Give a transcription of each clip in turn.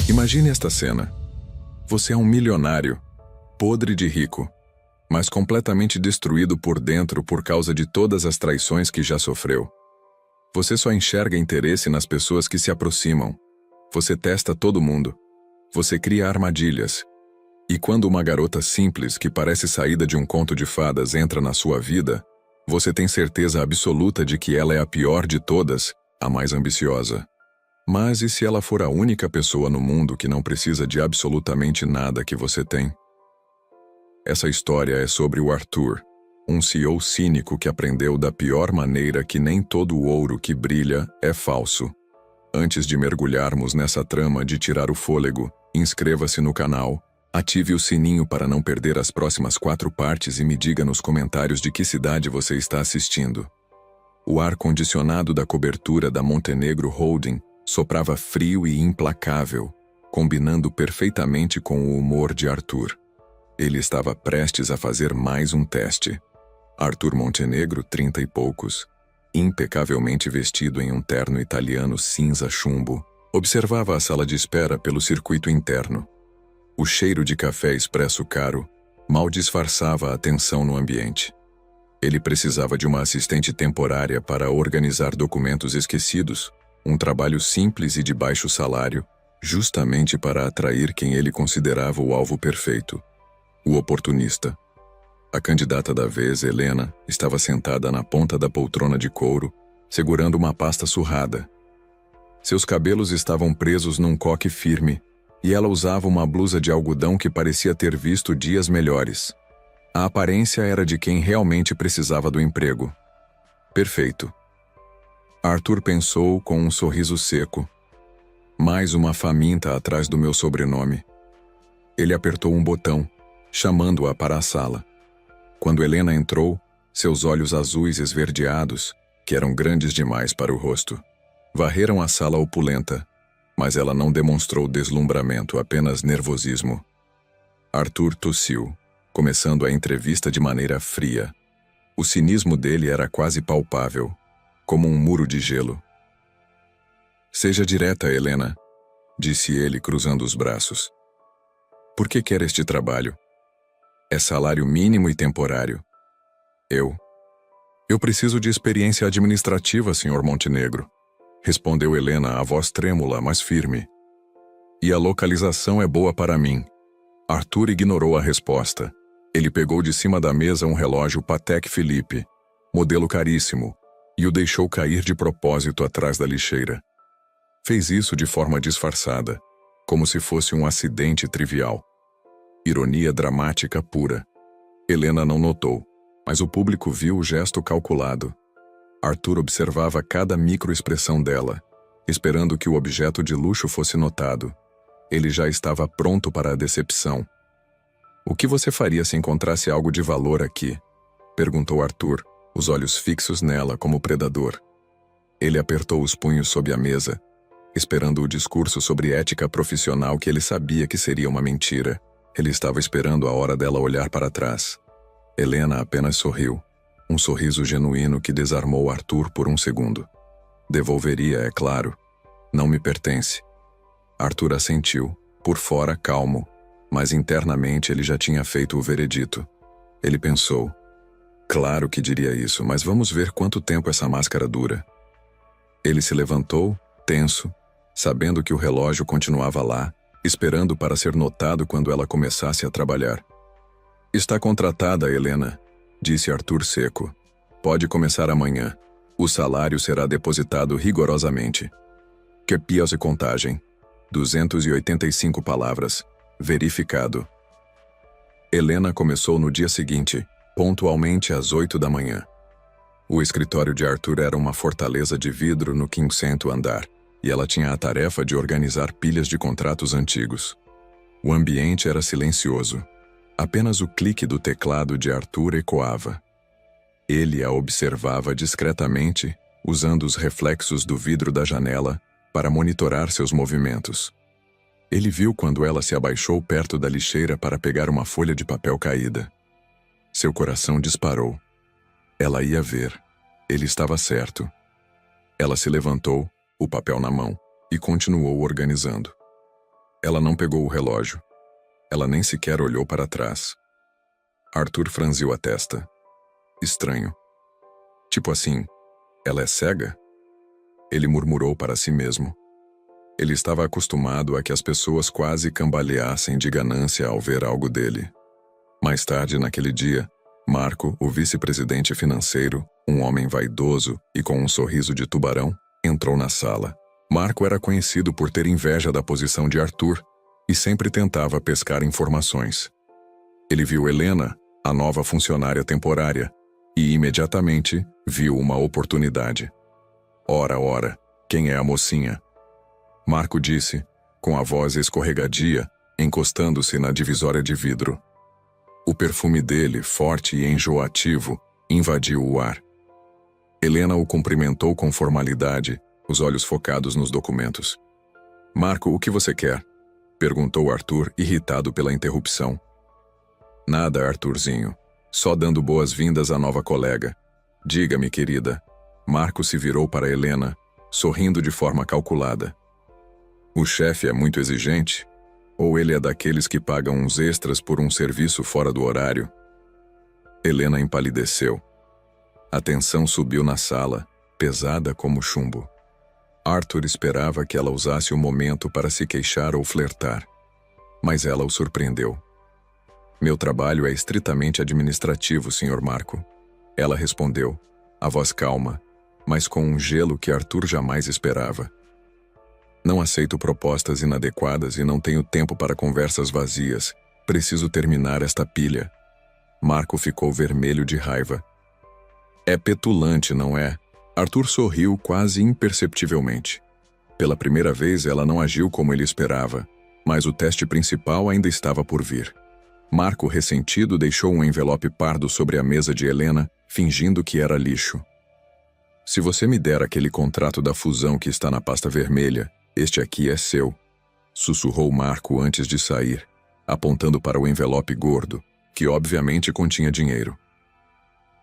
Imagine esta cena. Você é um milionário, podre de rico, mas completamente destruído por dentro por causa de todas as traições que já sofreu. Você só enxerga interesse nas pessoas que se aproximam. Você testa todo mundo. Você cria armadilhas. E quando uma garota simples que parece saída de um conto de fadas entra na sua vida, você tem certeza absoluta de que ela é a pior de todas, a mais ambiciosa. Mas e se ela for a única pessoa no mundo que não precisa de absolutamente nada que você tem? Essa história é sobre o Arthur, um CEO cínico que aprendeu da pior maneira que nem todo o ouro que brilha é falso. Antes de mergulharmos nessa trama de tirar o fôlego, inscreva-se no canal, ative o sininho para não perder as próximas 4 partes e me diga nos comentários de que cidade você está assistindo. O ar-condicionado da cobertura da Montenegro Holding soprava frio e implacável, combinando perfeitamente com o humor de Arthur. Ele estava prestes a fazer mais um teste. Arthur Montenegro, 30 e poucos, impecavelmente vestido em um terno italiano cinza chumbo, observava a sala de espera pelo circuito interno. O cheiro de café expresso caro mal disfarçava a tensão no ambiente. Ele precisava de uma assistente temporária para organizar documentos esquecidos, um trabalho simples e de baixo salário, justamente para atrair quem ele considerava o alvo perfeito, o oportunista. A candidata da vez, Helena, estava sentada na ponta da poltrona de couro, segurando uma pasta surrada. Seus cabelos estavam presos num coque firme, e ela usava uma blusa de algodão que parecia ter visto dias melhores. A aparência era de quem realmente precisava do emprego. Perfeito. Arthur pensou com um sorriso seco. Mais uma faminta atrás do meu sobrenome. Ele apertou um botão, chamando-a para a sala. Quando Helena entrou, seus olhos azuis esverdeados, que eram grandes demais para o rosto, varreram a sala opulenta, mas ela não demonstrou deslumbramento, apenas nervosismo. Arthur tossiu, começando a entrevista de maneira fria. O cinismo dele era quase palpável, como um muro de gelo. "Seja direta, Helena", disse ele, cruzando os braços. "Por que quer este trabalho? É salário mínimo e temporário." Eu preciso de experiência administrativa, Sr. Montenegro", respondeu Helena, a voz trêmula, mas firme. "E a localização é boa para mim." Arthur ignorou a resposta. Ele pegou de cima da mesa um relógio Patek Philippe, modelo caríssimo, e o deixou cair de propósito atrás da lixeira. Fez isso de forma disfarçada, como se fosse um acidente trivial. Ironia dramática pura. Helena não notou, mas o público viu o gesto calculado. Arthur observava cada microexpressão dela, esperando que o objeto de luxo fosse notado. Ele já estava pronto para a decepção. "O que você faria se encontrasse algo de valor aqui?" perguntou Arthur, os olhos fixos nela como predador. Ele apertou os punhos sob a mesa, esperando o discurso sobre ética profissional que ele sabia que seria uma mentira. Ele estava esperando a hora dela olhar para trás. Helena apenas sorriu, um sorriso genuíno que desarmou Arthur por um segundo. "Devolveria, é claro. Não me pertence." Arthur assentiu, por fora calmo, mas internamente ele já tinha feito o veredito. Ele pensou: "Claro que diria isso, mas vamos ver quanto tempo essa máscara dura." Ele se levantou, tenso, sabendo que o relógio continuava lá, esperando para ser notado quando ela começasse a trabalhar. "Está contratada, Helena", disse Arthur seco. "Pode começar amanhã. O salário será depositado rigorosamente." Que pias e contagem. 285 palavras. Verificado. Helena começou no dia seguinte, pontualmente às 8 da manhã. O escritório de Arthur era uma fortaleza de vidro no 5º andar, e ela tinha a tarefa de organizar pilhas de contratos antigos. O ambiente era silencioso. Apenas o clique do teclado de Arthur ecoava. Ele a observava discretamente, usando os reflexos do vidro da janela para monitorar seus movimentos. Ele viu quando ela se abaixou perto da lixeira para pegar uma folha de papel caída. Seu coração disparou. Ela ia ver. Ele estava certo. Ela se levantou, o papel na mão, e continuou organizando. Ela não pegou o relógio. Ela nem sequer olhou para trás. Arthur franziu a testa. Estranho. Tipo assim, ela é cega? Ele murmurou para si mesmo. Ele estava acostumado a que as pessoas quase cambaleassem de ganância ao ver algo dele. Mais tarde naquele dia, Marco, o vice-presidente financeiro, um homem vaidoso e com um sorriso de tubarão, entrou na sala. Marco era conhecido por ter inveja da posição de Arthur e sempre tentava pescar informações. Ele viu Helena, a nova funcionária temporária, e imediatamente viu uma oportunidade. Ora, quem é a mocinha? Marco disse, com a voz escorregadia, encostando-se na divisória de vidro. O perfume dele, forte e enjoativo, invadiu o ar. Helena o cumprimentou com formalidade, os olhos focados nos documentos. Marco, o que você quer? Perguntou Arthur, irritado pela interrupção. Nada, Arthurzinho. Só dando boas-vindas à nova colega. Diga-me, querida. Marco se virou para Helena, sorrindo de forma calculada. O chefe é muito exigente? Ou ele é daqueles que pagam uns extras por um serviço fora do horário? Helena empalideceu. A tensão subiu na sala, pesada como chumbo. Arthur esperava que ela usasse o momento para se queixar ou flertar. Mas ela o surpreendeu. Meu trabalho é estritamente administrativo, Sr. Marco. Ela respondeu, a voz calma, mas com um gelo que Arthur jamais esperava. Não aceito propostas inadequadas e não tenho tempo para conversas vazias. Preciso terminar esta pilha. Marco ficou vermelho de raiva. É petulante, não é? Arthur sorriu quase imperceptivelmente. Pela primeira vez ela não agiu como ele esperava, mas o teste principal ainda estava por vir. Marco, ressentido, deixou um envelope pardo sobre a mesa de Helena, fingindo que era lixo. Se você me der aquele contrato da fusão que está na pasta vermelha, este aqui é seu, sussurrou Marco antes de sair, apontando para o envelope gordo, que obviamente continha dinheiro.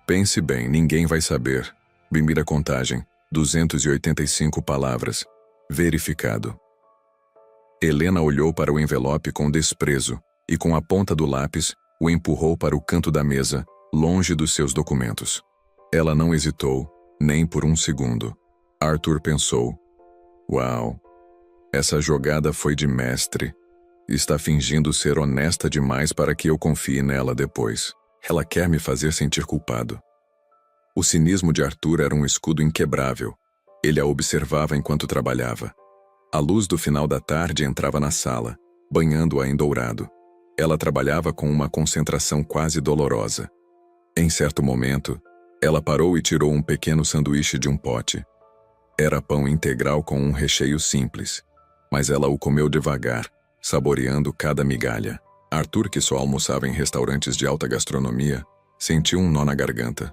Pense bem, ninguém vai saber. Primeira contagem, 285 palavras. Verificado. Helena olhou para o envelope com desprezo e com a ponta do lápis o empurrou para o canto da mesa, longe dos seus documentos. Ela não hesitou, nem por um segundo. Arthur pensou, uau, essa jogada foi de mestre. Está fingindo ser honesta demais para que eu confie nela depois. Ela quer me fazer sentir culpado. O cinismo de Arthur era um escudo inquebrável. Ele a observava enquanto trabalhava. A luz do final da tarde entrava na sala, banhando-a em dourado. Ela trabalhava com uma concentração quase dolorosa. Em certo momento, ela parou e tirou um pequeno sanduíche de um pote. Era pão integral com um recheio simples, mas ela o comeu devagar, saboreando cada migalha. Arthur, que só almoçava em restaurantes de alta gastronomia, sentiu um nó na garganta.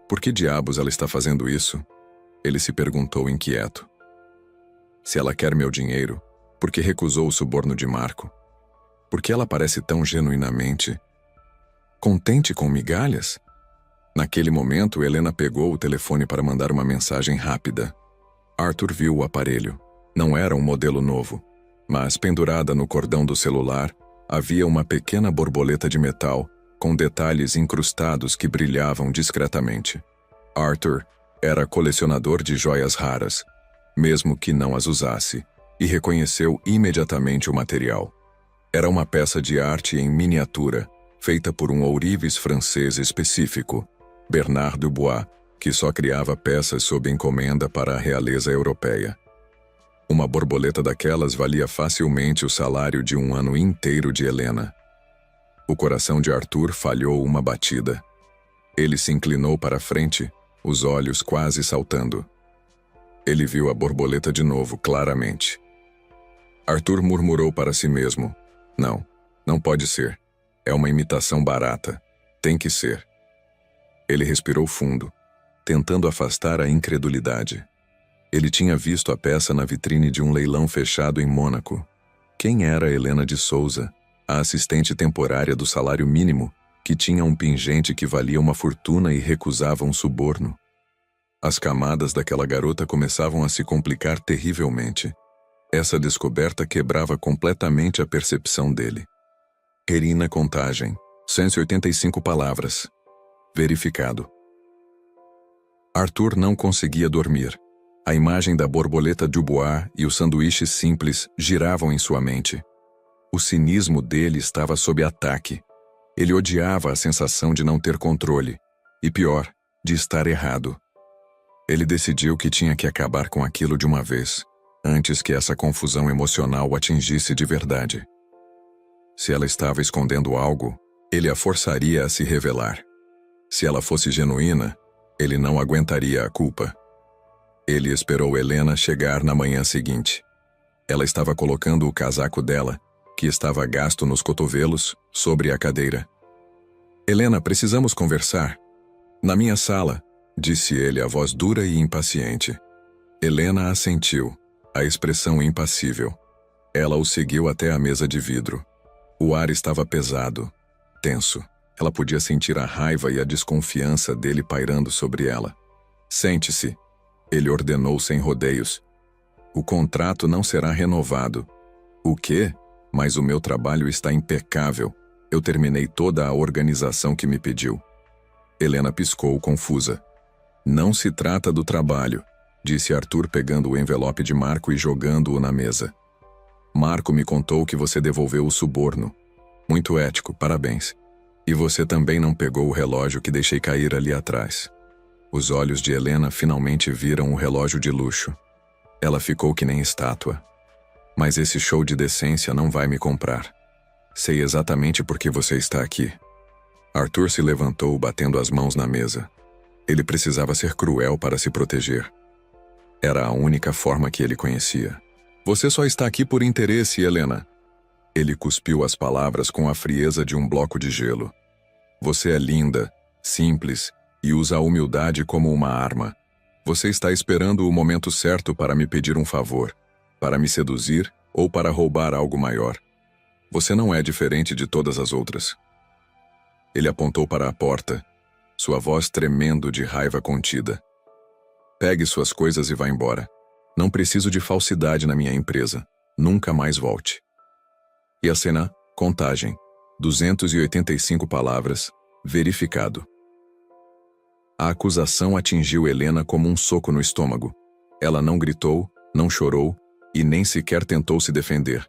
Por que diabos ela está fazendo isso? Ele se perguntou inquieto. Se ela quer meu dinheiro, por que recusou o suborno de Marco? Por que ela parece tão genuinamente contente com migalhas? Naquele momento, Helena pegou o telefone para mandar uma mensagem rápida. Arthur viu o aparelho. Não era um modelo novo, mas pendurada no cordão do celular, havia uma pequena borboleta de metal com detalhes incrustados que brilhavam discretamente. Arthur era colecionador de joias raras, mesmo que não as usasse, e reconheceu imediatamente o material. Era uma peça de arte em miniatura, feita por um ourives francês específico, Bernard Dubois, que só criava peças sob encomenda para a realeza europeia. Uma borboleta daquelas valia facilmente o salário de um ano inteiro de Helena. O coração de Arthur falhou uma batida. Ele se inclinou para a frente, os olhos quase saltando. Ele viu a borboleta de novo, claramente. Arthur murmurou para si mesmo. Não, não pode ser. É uma imitação barata. Tem que ser. Ele respirou fundo, tentando afastar a incredulidade. Ele tinha visto a peça na vitrine de um leilão fechado em Mônaco. Quem era Helena de Souza, a assistente temporária do salário mínimo, que tinha um pingente que valia uma fortuna e recusava um suborno? As camadas daquela garota começavam a se complicar terrivelmente. Essa descoberta quebrava completamente a percepção dele. Rerina contagem, 185 palavras. Verificado. Arthur não conseguia dormir. A imagem da borboleta Dubois e os sanduíches simples giravam em sua mente. O cinismo dele estava sob ataque. Ele odiava a sensação de não ter controle. E pior, de estar errado. Ele decidiu que tinha que acabar com aquilo de uma vez, antes que essa confusão emocional o atingisse de verdade. Se ela estava escondendo algo, ele a forçaria a se revelar. Se ela fosse genuína, ele não aguentaria a culpa. Ele esperou Helena chegar na manhã seguinte. Ela estava colocando o casaco dela, que estava gasto nos cotovelos, sobre a cadeira. "Helena, precisamos conversar." "Na minha sala", disse ele, a voz dura e impaciente. Helena assentiu, a expressão impassível. Ela o seguiu até a mesa de vidro. O ar estava pesado, tenso. Ela podia sentir a raiva e a desconfiança dele pairando sobre ela. "Sente-se", ele ordenou sem rodeios. "O contrato não será renovado." "O quê? Mas o meu trabalho está impecável. Eu terminei toda a organização que me pediu." Helena piscou, confusa. "Não se trata do trabalho", disse Arthur pegando o envelope de Marco e jogando-o na mesa. "Marco me contou que você devolveu o suborno. Muito ético, parabéns. E você também não pegou o relógio que deixei cair ali atrás." Os olhos de Helena finalmente viram o relógio de luxo. Ela ficou que nem estátua. "Mas esse show de decência não vai me comprar. Sei exatamente por que você está aqui." Arthur se levantou, batendo as mãos na mesa. Ele precisava ser cruel para se proteger. Era a única forma que ele conhecia. "Você só está aqui por interesse, Helena." Ele cuspiu as palavras com a frieza de um bloco de gelo. "Você é linda, simples e usa a humildade como uma arma. Você está esperando o momento certo para me pedir um favor, para me seduzir ou para roubar algo maior. Você não é diferente de todas as outras." Ele apontou para a porta, sua voz tremendo de raiva contida. "Pegue suas coisas e vá embora. Não preciso de falsidade na minha empresa. Nunca mais volte." E a cena, contagem, 285 palavras, verificado. A acusação atingiu Helena como um soco no estômago. Ela não gritou, não chorou e nem sequer tentou se defender.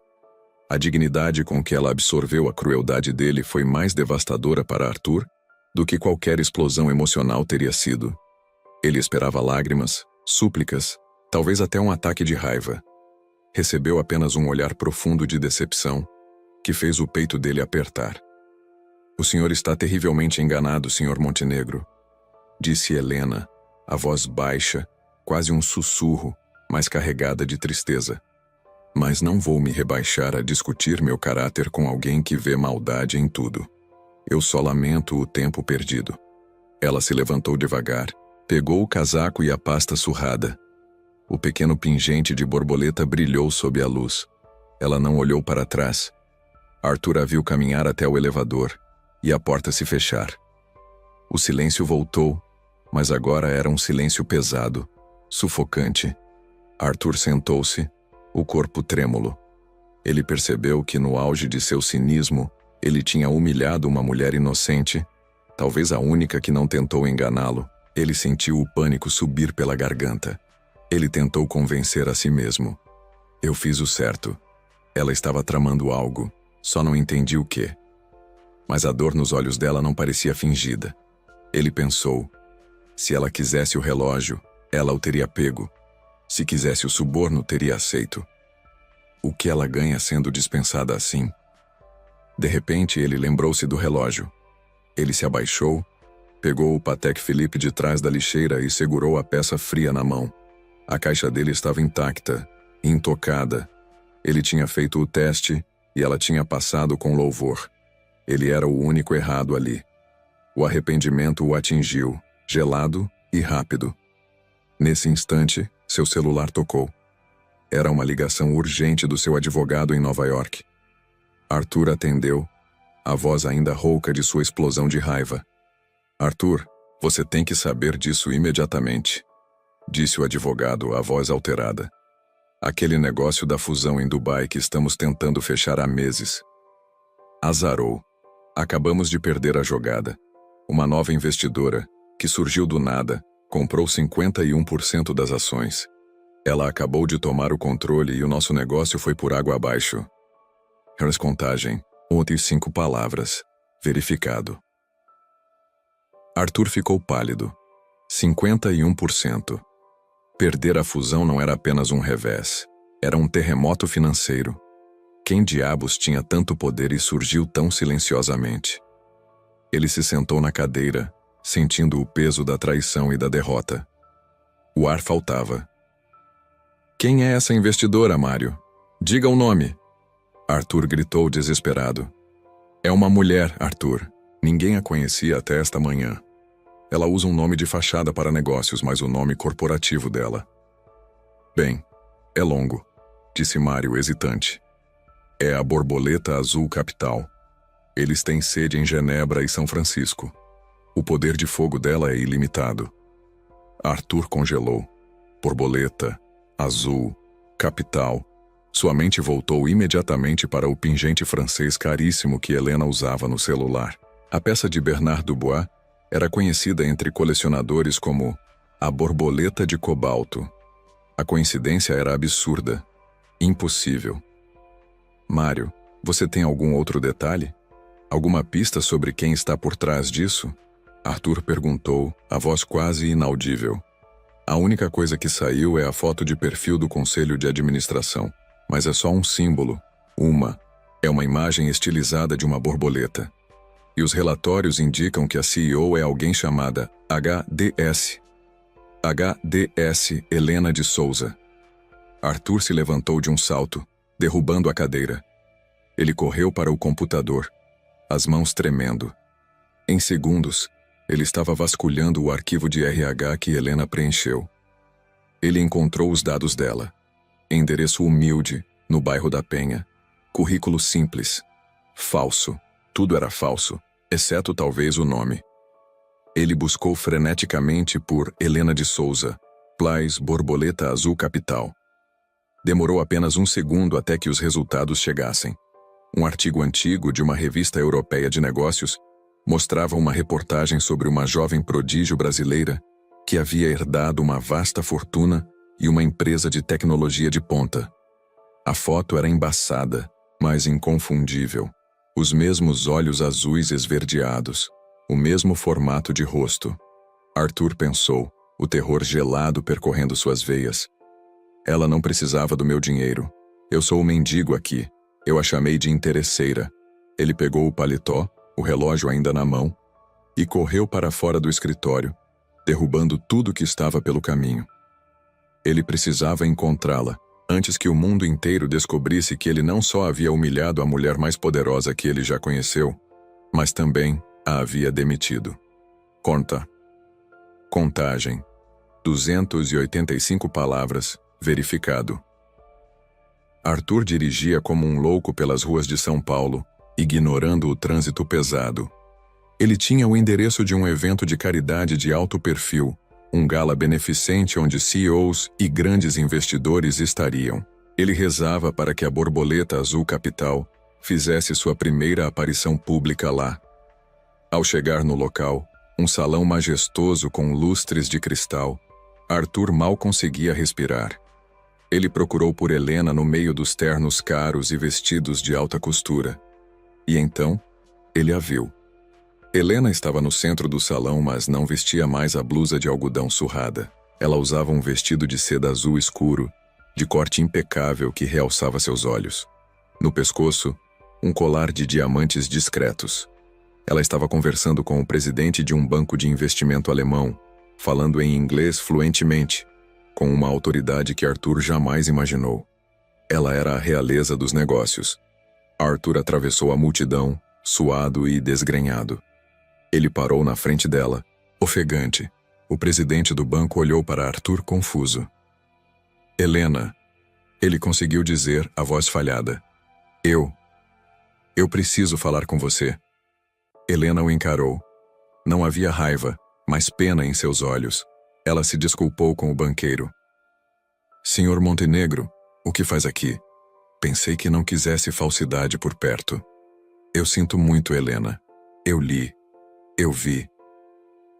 A dignidade com que ela absorveu a crueldade dele foi mais devastadora para Arthur do que qualquer explosão emocional teria sido. Ele esperava lágrimas, súplicas, talvez até um ataque de raiva. Recebeu apenas um olhar profundo de decepção, que fez o peito dele apertar. "O senhor está terrivelmente enganado, Sr. Montenegro", disse Helena, a voz baixa, quase um sussurro, mas carregada de tristeza. "Mas não vou me rebaixar a discutir meu caráter com alguém que vê maldade em tudo. Eu só lamento o tempo perdido." Ela se levantou devagar, pegou o casaco e a pasta surrada. O pequeno pingente de borboleta brilhou sob a luz. Ela não olhou para trás. Arthur a viu caminhar até o elevador e a porta se fechar. O silêncio voltou, mas agora era um silêncio pesado, sufocante. Arthur sentou-se, o corpo trêmulo. Ele percebeu que no auge de seu cinismo, ele tinha humilhado uma mulher inocente, talvez a única que não tentou enganá-lo. Ele sentiu o pânico subir pela garganta. Ele tentou convencer a si mesmo. "Eu fiz o certo." Ela estava tramando algo, só não entendi o quê. Mas a dor nos olhos dela não parecia fingida. Ele pensou, se ela quisesse o relógio, ela o teria pego. Se quisesse o suborno, teria aceito. O que ela ganha sendo dispensada assim? De repente, ele lembrou-se do relógio. Ele se abaixou, pegou o Patek Philippe de trás da lixeira e segurou a peça fria na mão. A caixa dele estava intacta, intocada. Ele tinha feito o teste e ela tinha passado com louvor. Ele era o único errado ali. O arrependimento o atingiu, gelado e rápido. Nesse instante, seu celular tocou. Era uma ligação urgente do seu advogado em Nova York. Arthur atendeu, a voz ainda rouca de sua explosão de raiva. "Arthur, você tem que saber disso imediatamente", disse o advogado, a voz alterada. Aquele negócio da fusão em Dubai que estamos tentando fechar há meses. Azarou. Acabamos de perder a jogada. Uma nova investidora, que surgiu do nada, comprou 51% das ações. Ela acabou de tomar o controle e o nosso negócio foi por água abaixo. Contagem. Outras 5 palavras. Verificado. Arthur ficou pálido. 51%. Perder a fusão não era apenas um revés. Era um terremoto financeiro. Quem diabos tinha tanto poder e surgiu tão silenciosamente? Ele se sentou na cadeira, sentindo o peso da traição e da derrota. O ar faltava. Quem é essa investidora, Mário? Diga o nome. Arthur gritou desesperado. É uma mulher, Arthur. Ninguém a conhecia até esta manhã. Ela usa um nome de fachada para negócios, mas o nome corporativo dela. Bem, é longo, disse Mário hesitante. É a Borboleta Azul Capital. Eles têm sede em Genebra e São Francisco. O poder de fogo dela é ilimitado. Arthur congelou. Borboleta, Azul, Capital. Sua mente voltou imediatamente para o pingente francês caríssimo que Helena usava no celular. A peça de Bernard Dubois era conhecida entre colecionadores como a borboleta de cobalto. A coincidência era absurda. Impossível. Mário, você tem algum outro detalhe? Alguma pista sobre quem está por trás disso? Arthur perguntou, a voz quase inaudível. A única coisa que saiu é a foto de perfil do conselho de administração, mas é só um símbolo. É uma imagem estilizada de uma borboleta. E os relatórios indicam que a CEO é alguém chamada HDS. HDS Helena de Souza. Arthur se levantou de um salto, derrubando a cadeira. Ele correu para o computador, as mãos tremendo. Em segundos, ele estava vasculhando o arquivo de RH que Helena preencheu. Ele encontrou os dados dela. Endereço humilde, no bairro da Penha. Currículo simples. Falso. Tudo era falso, exceto talvez o nome. Ele buscou freneticamente por Helena de Souza, Plais Borboleta Azul Capital. Demorou apenas um segundo até que os resultados chegassem. Um artigo antigo de uma revista europeia de negócios mostrava uma reportagem sobre uma jovem prodígio brasileira que havia herdado uma vasta fortuna e uma empresa de tecnologia de ponta. A foto era embaçada, mas inconfundível. Os mesmos olhos azuis esverdeados, o mesmo formato de rosto. Arthur pensou, o terror gelado percorrendo suas veias. Ela não precisava do meu dinheiro. Eu sou o mendigo aqui. Eu a chamei de interesseira. Ele pegou o paletó, o relógio ainda na mão, e correu para fora do escritório, derrubando tudo que estava pelo caminho. Ele precisava encontrá-la, antes que o mundo inteiro descobrisse que ele não só havia humilhado a mulher mais poderosa que ele já conheceu, mas também a havia demitido. Contagem. 285 palavras, verificado. Arthur dirigia como um louco pelas ruas de São Paulo, ignorando o trânsito pesado. Ele tinha o endereço de um evento de caridade de alto perfil, um gala beneficente onde CEOs e grandes investidores estariam. Ele rezava para que a Borboleta Azul Capital fizesse sua primeira aparição pública lá. Ao chegar no local, um salão majestoso com lustres de cristal, Arthur mal conseguia respirar. Ele procurou por Helena no meio dos ternos caros e vestidos de alta costura. E então, ele a viu. Helena estava no centro do salão, mas não vestia mais a blusa de algodão surrada. Ela usava um vestido de seda azul escuro, de corte impecável que realçava seus olhos. No pescoço, um colar de diamantes discretos. Ela estava conversando com o presidente de um banco de investimento alemão, falando em inglês fluentemente, com uma autoridade que Arthur jamais imaginou. Ela era a realeza dos negócios. Arthur atravessou a multidão, suado e desgrenhado. Ele parou na frente dela, ofegante. O presidente do banco olhou para Arthur confuso. Helena, ele conseguiu dizer, a voz falhada. Eu preciso falar com você. Helena o encarou. Não havia raiva, mas pena em seus olhos. Ela se desculpou com o banqueiro. Senhor Montenegro, O que faz aqui? Pensei que não quisesse falsidade por perto. Eu sinto muito, Helena. Eu li. Eu vi.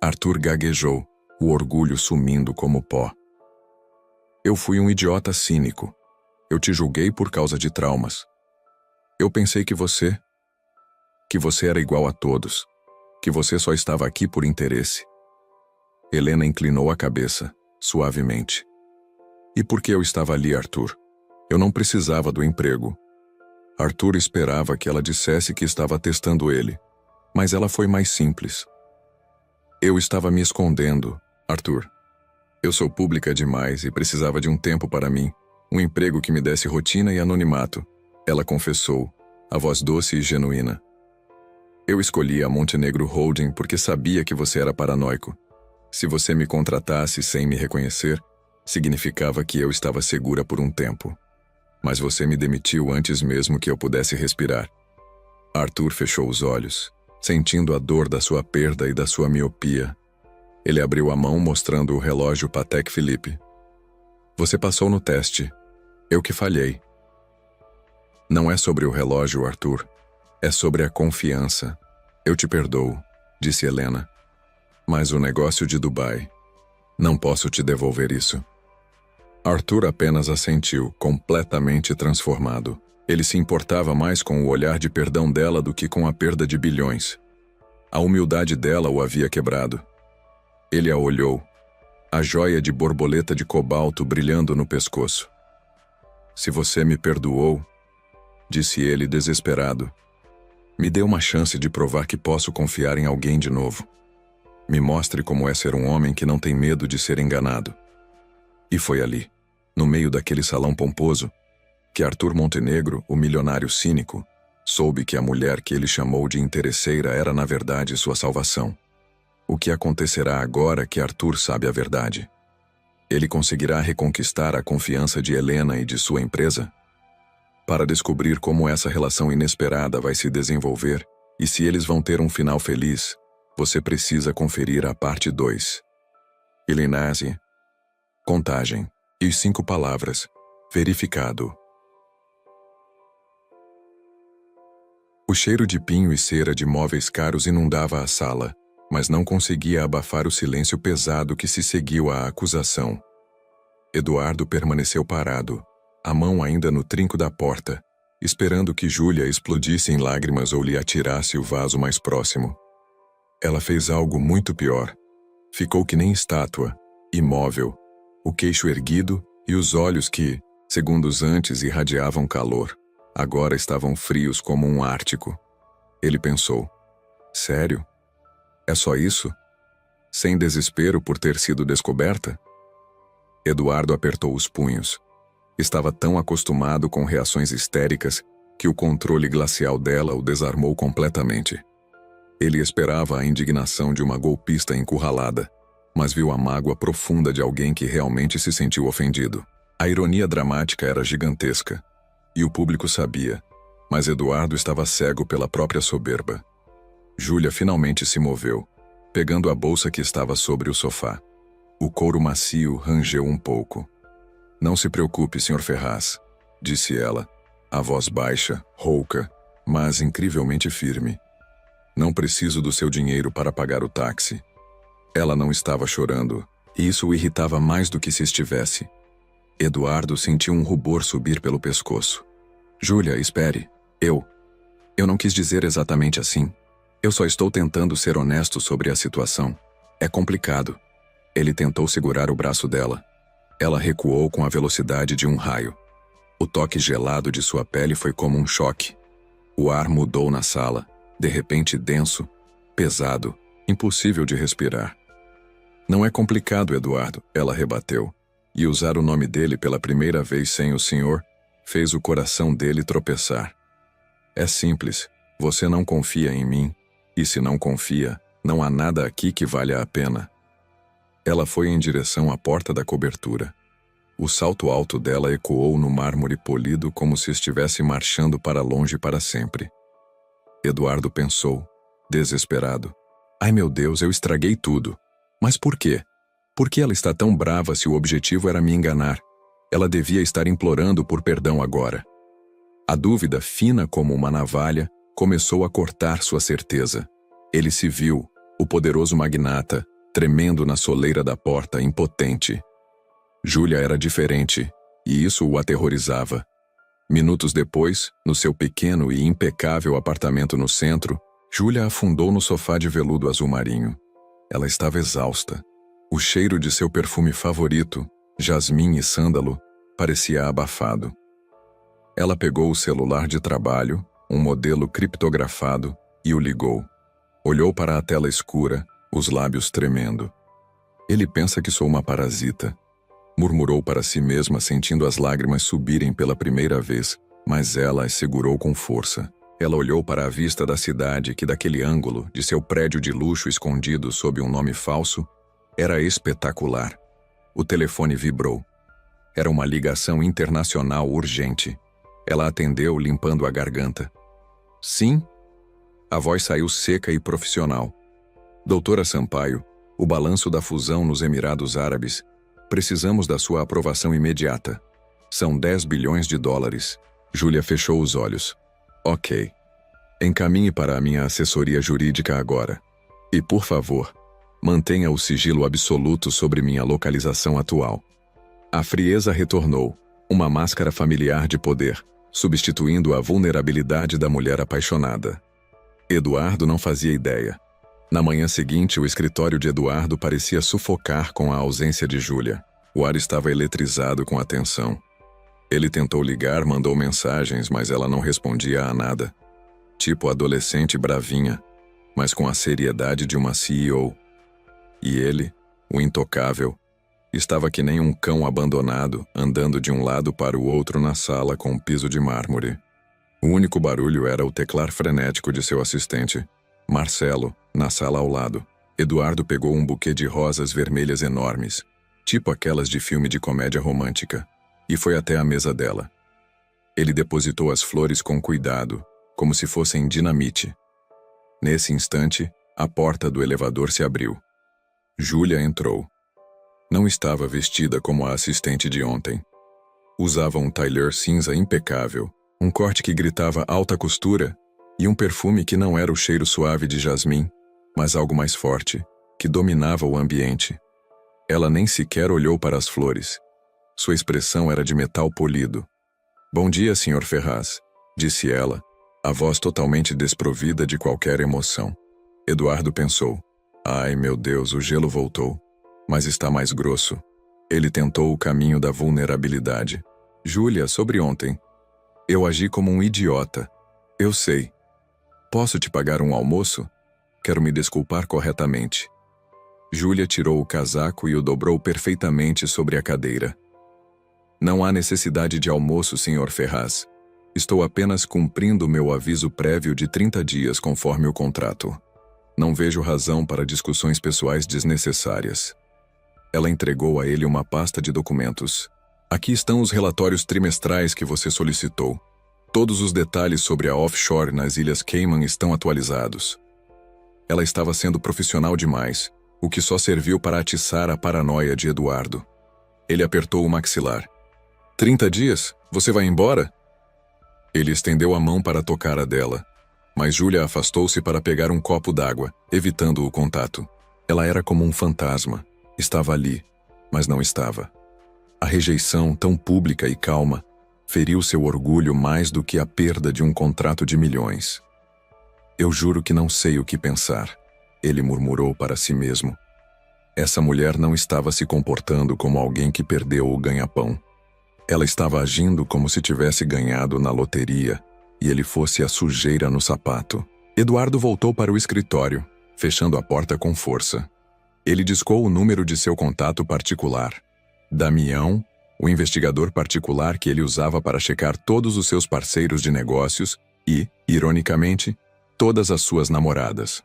Arthur gaguejou, o orgulho sumindo como pó. Eu fui um idiota cínico. Eu te julguei por causa de traumas. Eu pensei que você era igual a todos, que você só estava aqui por interesse. Helena inclinou a cabeça, suavemente. E por que eu estava ali, Arthur? Eu não precisava do emprego. Arthur esperava que ela dissesse que estava testando ele, mas ela foi mais simples. Eu estava me escondendo, Arthur. Eu sou pública demais e precisava de um tempo para mim, um emprego que me desse rotina e anonimato. Ela confessou, a voz doce e genuína. Eu escolhi a Montenegro Holding porque sabia que você era paranoico. Se você me contratasse sem me reconhecer, significava que eu estava segura por um tempo. Mas você me demitiu antes mesmo que eu pudesse respirar. Arthur fechou os olhos, sentindo a dor da sua perda e da sua miopia. Ele abriu a mão mostrando o relógio Patek Philippe. Você passou no teste. Eu que falhei. Não é sobre o relógio, Arthur. É sobre a confiança. Eu te perdoo, disse Helena. Mas o negócio de Dubai. Não posso te devolver isso. Arthur apenas assentiu, completamente transformado. Ele se importava mais com o olhar de perdão dela do que com a perda de bilhões. A humildade dela o havia quebrado. Ele a olhou, a joia de borboleta de cobalto brilhando no pescoço. Se você me perdoou, disse ele desesperado, me dê uma chance de provar que posso confiar em alguém de novo. Me mostre como é ser um homem que não tem medo de ser enganado. E foi ali, no meio daquele salão pomposo, que Arthur Montenegro, o milionário cínico, soube que a mulher que ele chamou de interesseira era na verdade sua salvação. O que acontecerá agora que Arthur sabe a verdade? Ele conseguirá reconquistar a confiança de Helena e de sua empresa? Para descobrir como essa relação inesperada vai se desenvolver e se eles vão ter um final feliz, você precisa conferir a parte 2. Ilinase. Contagem. E 5 palavras. Verificado. O cheiro de pinho e cera de móveis caros inundava a sala, mas não conseguia abafar o silêncio pesado que se seguiu à acusação. Eduardo permaneceu parado, a mão ainda no trinco da porta, esperando que Júlia explodisse em lágrimas ou lhe atirasse o vaso mais próximo. Ela fez algo muito pior. Ficou que nem estátua, imóvel, o queixo erguido e os olhos que, segundos antes, irradiavam calor, agora estavam frios como um ártico. Ele pensou, sério? É só isso? Sem desespero por ter sido descoberta? Eduardo apertou os punhos. Estava tão acostumado com reações histéricas que o controle glacial dela o desarmou completamente. Ele esperava a indignação de uma golpista encurralada, mas viu a mágoa profunda de alguém que realmente se sentiu ofendido. A ironia dramática era gigantesca, e o público sabia, mas Eduardo estava cego pela própria soberba. Júlia finalmente se moveu, pegando a bolsa que estava sobre o sofá. O couro macio rangeu um pouco. Não se preocupe, Sr. Ferraz, disse ela, a voz baixa, rouca, mas incrivelmente firme. Não preciso do seu dinheiro para pagar o táxi. Ela não estava chorando, e isso o irritava mais do que se estivesse. Eduardo sentiu um rubor subir pelo pescoço. Júlia, espere. Eu não quis dizer exatamente assim. Eu só estou tentando ser honesto sobre a situação. É complicado. Ele tentou segurar o braço dela. Ela recuou com a velocidade de um raio. O toque gelado de sua pele foi como um choque. O ar mudou na sala, de repente denso, pesado, impossível de respirar. Não é complicado, Eduardo, ela rebateu. E usar o nome dele pela primeira vez sem o senhor fez o coração dele tropeçar. É simples. Você não confia em mim. E se não confia, não há nada aqui que valha a pena. Ela foi em direção à porta da cobertura. O salto alto dela ecoou no mármore polido como se estivesse marchando para longe para sempre. Eduardo pensou, desesperado. Ai meu Deus, eu estraguei tudo. Mas por quê? Por que ela está tão brava se o objetivo era me enganar? Ela devia estar implorando por perdão agora. A dúvida, fina como uma navalha, começou a cortar sua certeza. Ele se viu, o poderoso magnata, tremendo na soleira da porta, impotente. Júlia era diferente, e isso o aterrorizava. Minutos depois, no seu pequeno e impecável apartamento no centro, Júlia afundou no sofá de veludo azul marinho. Ela estava exausta. O cheiro de seu perfume favorito, jasmim e sândalo, parecia abafado. Ela pegou o celular de trabalho, um modelo criptografado, e o ligou. Olhou para a tela escura, os lábios tremendo. Ele pensa que sou uma parasita. Murmurou para si mesma, sentindo as lágrimas subirem pela primeira vez, mas ela as segurou com força. Ela olhou para a vista da cidade que, daquele ângulo, de seu prédio de luxo escondido sob um nome falso, era espetacular. O telefone vibrou. Era uma ligação internacional urgente. Ela atendeu, limpando a garganta. Sim? A voz saiu seca e profissional. Doutora Sampaio, o balanço da fusão nos Emirados Árabes. Precisamos da sua aprovação imediata. São 10 bilhões de dólares. Júlia fechou os olhos. Ok. Encaminhe para a minha assessoria jurídica agora. E, por favor, mantenha o sigilo absoluto sobre minha localização atual. A frieza retornou, uma máscara familiar de poder, substituindo a vulnerabilidade da mulher apaixonada. Eduardo não fazia ideia. Na manhã seguinte, o escritório de Eduardo parecia sufocar com a ausência de Júlia. O ar estava eletrizado com a tensão. Ele tentou ligar, mandou mensagens, mas ela não respondia a nada. Tipo adolescente bravinha, mas com a seriedade de uma CEO. E ele, o intocável, estava que nem um cão abandonado, andando de um lado para o outro na sala com um piso de mármore. O único barulho era o teclar frenético de seu assistente, Marcelo, na sala ao lado. Eduardo pegou um buquê de rosas vermelhas enormes, tipo aquelas de filme de comédia romântica, e foi até a mesa dela. Ele depositou as flores com cuidado, como se fossem dinamite. Nesse instante, a porta do elevador se abriu. Júlia entrou. Não estava vestida como a assistente de ontem. Usava um tailleur cinza impecável, um corte que gritava alta costura e um perfume que não era o cheiro suave de jasmim, mas algo mais forte, que dominava o ambiente. Ela nem sequer olhou para as flores. Sua expressão era de metal polido. Bom dia, Sr. Ferraz, disse ela, a voz totalmente desprovida de qualquer emoção. Eduardo pensou. Ai, meu Deus, o gelo voltou. Mas está mais grosso. Ele tentou o caminho da vulnerabilidade. Júlia, sobre ontem. Eu agi como um idiota. Eu sei. Posso te pagar um almoço? Quero me desculpar corretamente. Júlia tirou o casaco e o dobrou perfeitamente sobre a cadeira. Não há necessidade de almoço, Sr. Ferraz. Estou apenas cumprindo meu aviso prévio de 30 dias conforme o contrato. Não vejo razão para discussões pessoais desnecessárias. Ela entregou a ele uma pasta de documentos. Aqui estão os relatórios trimestrais que você solicitou. Todos os detalhes sobre a offshore nas Ilhas Cayman estão atualizados. Ela estava sendo profissional demais, o que só serviu para atiçar a paranoia de Eduardo. Ele apertou o maxilar. 30 dias? Você vai embora? Ele estendeu a mão para tocar a dela, mas Júlia afastou-se para pegar um copo d'água, evitando o contato. Ela era como um fantasma. Estava ali, mas não estava. A rejeição, tão pública e calma, feriu seu orgulho mais do que a perda de um contrato de milhões. Eu juro que não sei o que pensar, ele murmurou para si mesmo. Essa mulher não estava se comportando como alguém que perdeu o ganha-pão. Ela estava agindo como se tivesse ganhado na loteria e ele fosse a sujeira no sapato. Eduardo voltou para o escritório, fechando a porta com força. Ele discou o número de seu contato particular. Damião, o investigador particular que ele usava para checar todos os seus parceiros de negócios e, ironicamente, todas as suas namoradas.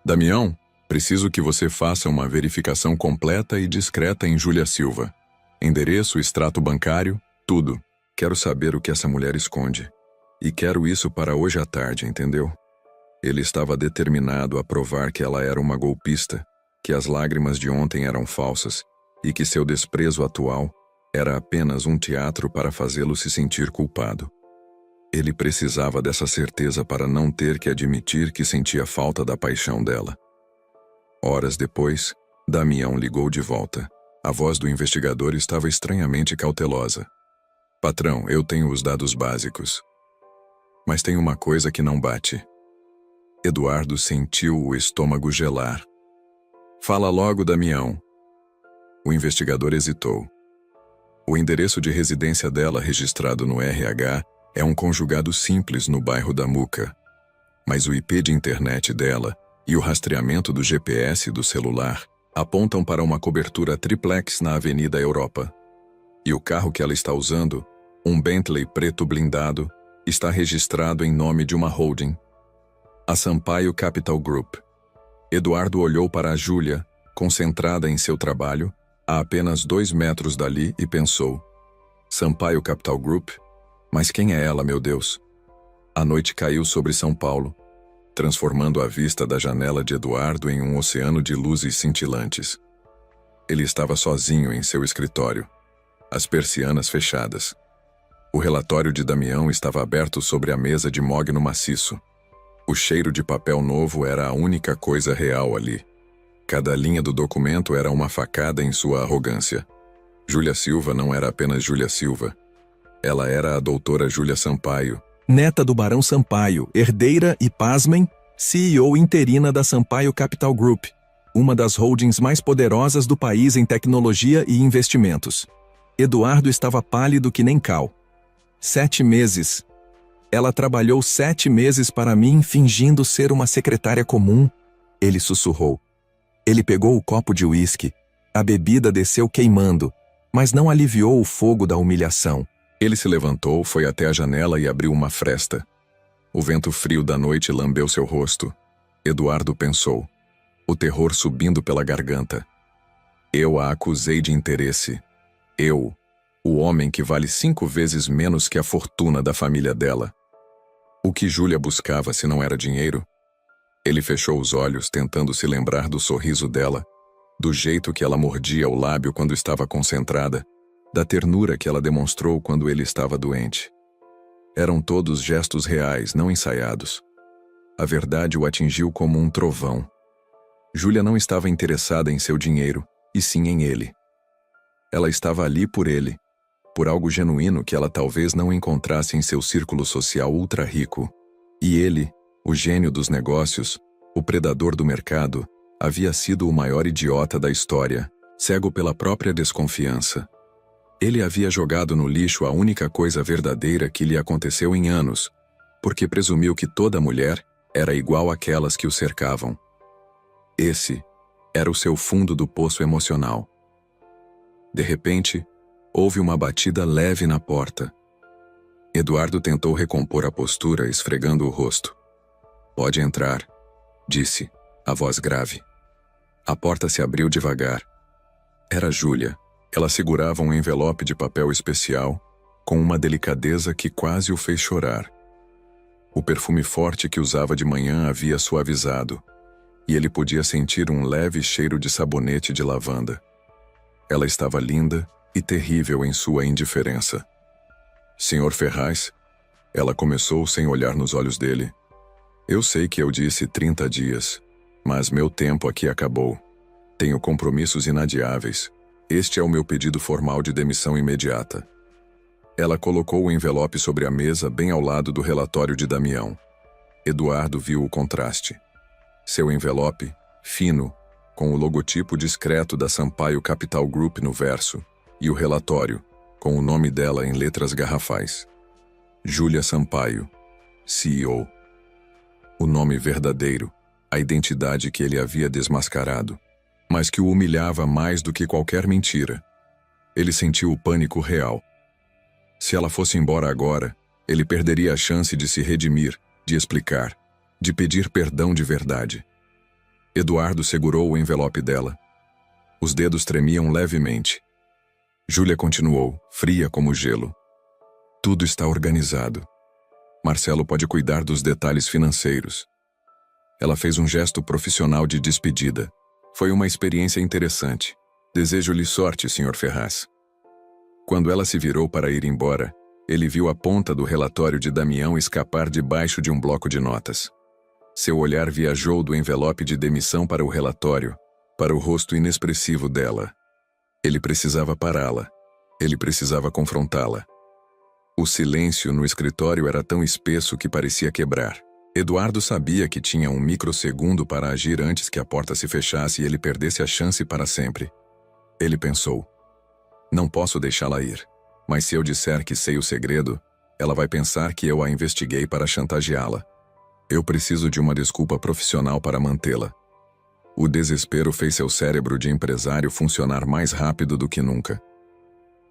Damião, preciso que você faça uma verificação completa e discreta em Júlia Silva. Endereço, extrato bancário, tudo. Quero saber o que essa mulher esconde. E quero isso para hoje à tarde, entendeu? Ele estava determinado a provar que ela era uma golpista, que as lágrimas de ontem eram falsas e que seu desprezo atual Era apenas um teatro para fazê-lo se sentir culpado. Ele precisava dessa certeza para não ter que admitir que sentia falta da paixão dela. Horas depois, Damião ligou de volta. A voz do investigador estava estranhamente cautelosa. Patrão, eu tenho os dados básicos. Mas tem uma coisa que não bate. Eduardo sentiu o estômago gelar. Fala logo, Damião. O investigador hesitou. O endereço de residência dela registrado no RH é um conjugado simples no bairro da Muca. Mas o IP de internet dela e o rastreamento do GPS do celular apontam para uma cobertura triplex na Avenida Europa. E o carro que ela está usando, um Bentley preto blindado, está registrado em nome de uma holding, a Sampaio Capital Group. Eduardo olhou para a Júlia, concentrada em seu trabalho, a apenas 2 metros dali e pensou: Sampaio Capital Group? Mas quem é ela, meu Deus? A noite caiu sobre São Paulo, transformando a vista da janela de Eduardo em um oceano de luzes cintilantes. Ele estava sozinho em seu escritório, as persianas fechadas. O relatório de Damião estava aberto sobre a mesa de mogno maciço. O cheiro de papel novo era a única coisa real ali. Cada linha do documento era uma facada em sua arrogância. Júlia Silva não era apenas Júlia Silva. Ela era a doutora Júlia Sampaio, neta do Barão Sampaio, herdeira e, pasmem, CEO interina da Sampaio Capital Group, uma das holdings mais poderosas do país em tecnologia e investimentos. Eduardo estava pálido que nem cal. 7 meses. Ela trabalhou 7 meses para mim fingindo ser uma secretária comum, ele sussurrou. Ele pegou o copo de uísque. A bebida desceu queimando, mas não aliviou o fogo da humilhação. Ele se levantou, foi até a janela e abriu uma fresta. O vento frio da noite lambeu seu rosto. Eduardo pensou, o terror subindo pela garganta. Eu a acusei de interesse. Eu, o homem que vale 5 vezes menos que a fortuna da família dela. O que Júlia buscava se não era dinheiro? Ele fechou os olhos, tentando se lembrar do sorriso dela, do jeito que ela mordia o lábio quando estava concentrada, da ternura que ela demonstrou quando ele estava doente. Eram todos gestos reais, não ensaiados. A verdade o atingiu como um trovão. Júlia não estava interessada em seu dinheiro, e sim em ele. Ela estava ali por ele, por algo genuíno que ela talvez não encontrasse em seu círculo social ultra rico. E ele, o gênio dos negócios, o predador do mercado, havia sido o maior idiota da história, cego pela própria desconfiança. Ele havia jogado no lixo a única coisa verdadeira que lhe aconteceu em anos, porque presumiu que toda mulher era igual àquelas que o cercavam. Esse era o seu fundo do poço emocional. De repente, houve uma batida leve na porta. Eduardo tentou recompor a postura, esfregando o rosto. Pode entrar, disse, a voz grave. A porta se abriu devagar. Era Júlia. Ela segurava um envelope de papel especial, com uma delicadeza que quase o fez chorar. O perfume forte que usava de manhã havia suavizado, e ele podia sentir um leve cheiro de sabonete de lavanda. Ela estava linda e terrível em sua indiferença. Senhor Ferraz, ela começou sem olhar nos olhos dele. Eu sei que eu disse 30 dias, mas meu tempo aqui acabou. Tenho compromissos inadiáveis. Este é o meu pedido formal de demissão imediata. Ela colocou o envelope sobre a mesa bem ao lado do relatório de Damião. Eduardo viu o contraste. Seu envelope, fino, com o logotipo discreto da Sampaio Capital Group no verso, e o relatório, com o nome dela em letras garrafais. Júlia Sampaio, CEO. O nome verdadeiro, a identidade que ele havia desmascarado, mas que o humilhava mais do que qualquer mentira. Ele sentiu o pânico real. Se ela fosse embora agora, ele perderia a chance de se redimir, de explicar, de pedir perdão de verdade. Eduardo segurou o envelope dela. Os dedos tremiam levemente. Júlia continuou, fria como gelo. Tudo está organizado. Marcelo pode cuidar dos detalhes financeiros. Ela fez um gesto profissional de despedida. Foi uma experiência interessante. Desejo-lhe sorte, Sr. Ferraz. Quando ela se virou para ir embora, ele viu a ponta do relatório de Damião escapar debaixo de um bloco de notas. Seu olhar viajou do envelope de demissão para o relatório, para o rosto inexpressivo dela. Ele precisava pará-la. Ele precisava confrontá-la. O silêncio no escritório era tão espesso que parecia quebrar. Eduardo sabia que tinha um microsegundo para agir antes que a porta se fechasse e ele perdesse a chance para sempre. Ele pensou: não posso deixá-la ir. Mas se eu disser que sei o segredo, ela vai pensar que eu a investiguei para chantageá-la. Eu preciso de uma desculpa profissional para mantê-la. O desespero fez seu cérebro de empresário funcionar mais rápido do que nunca.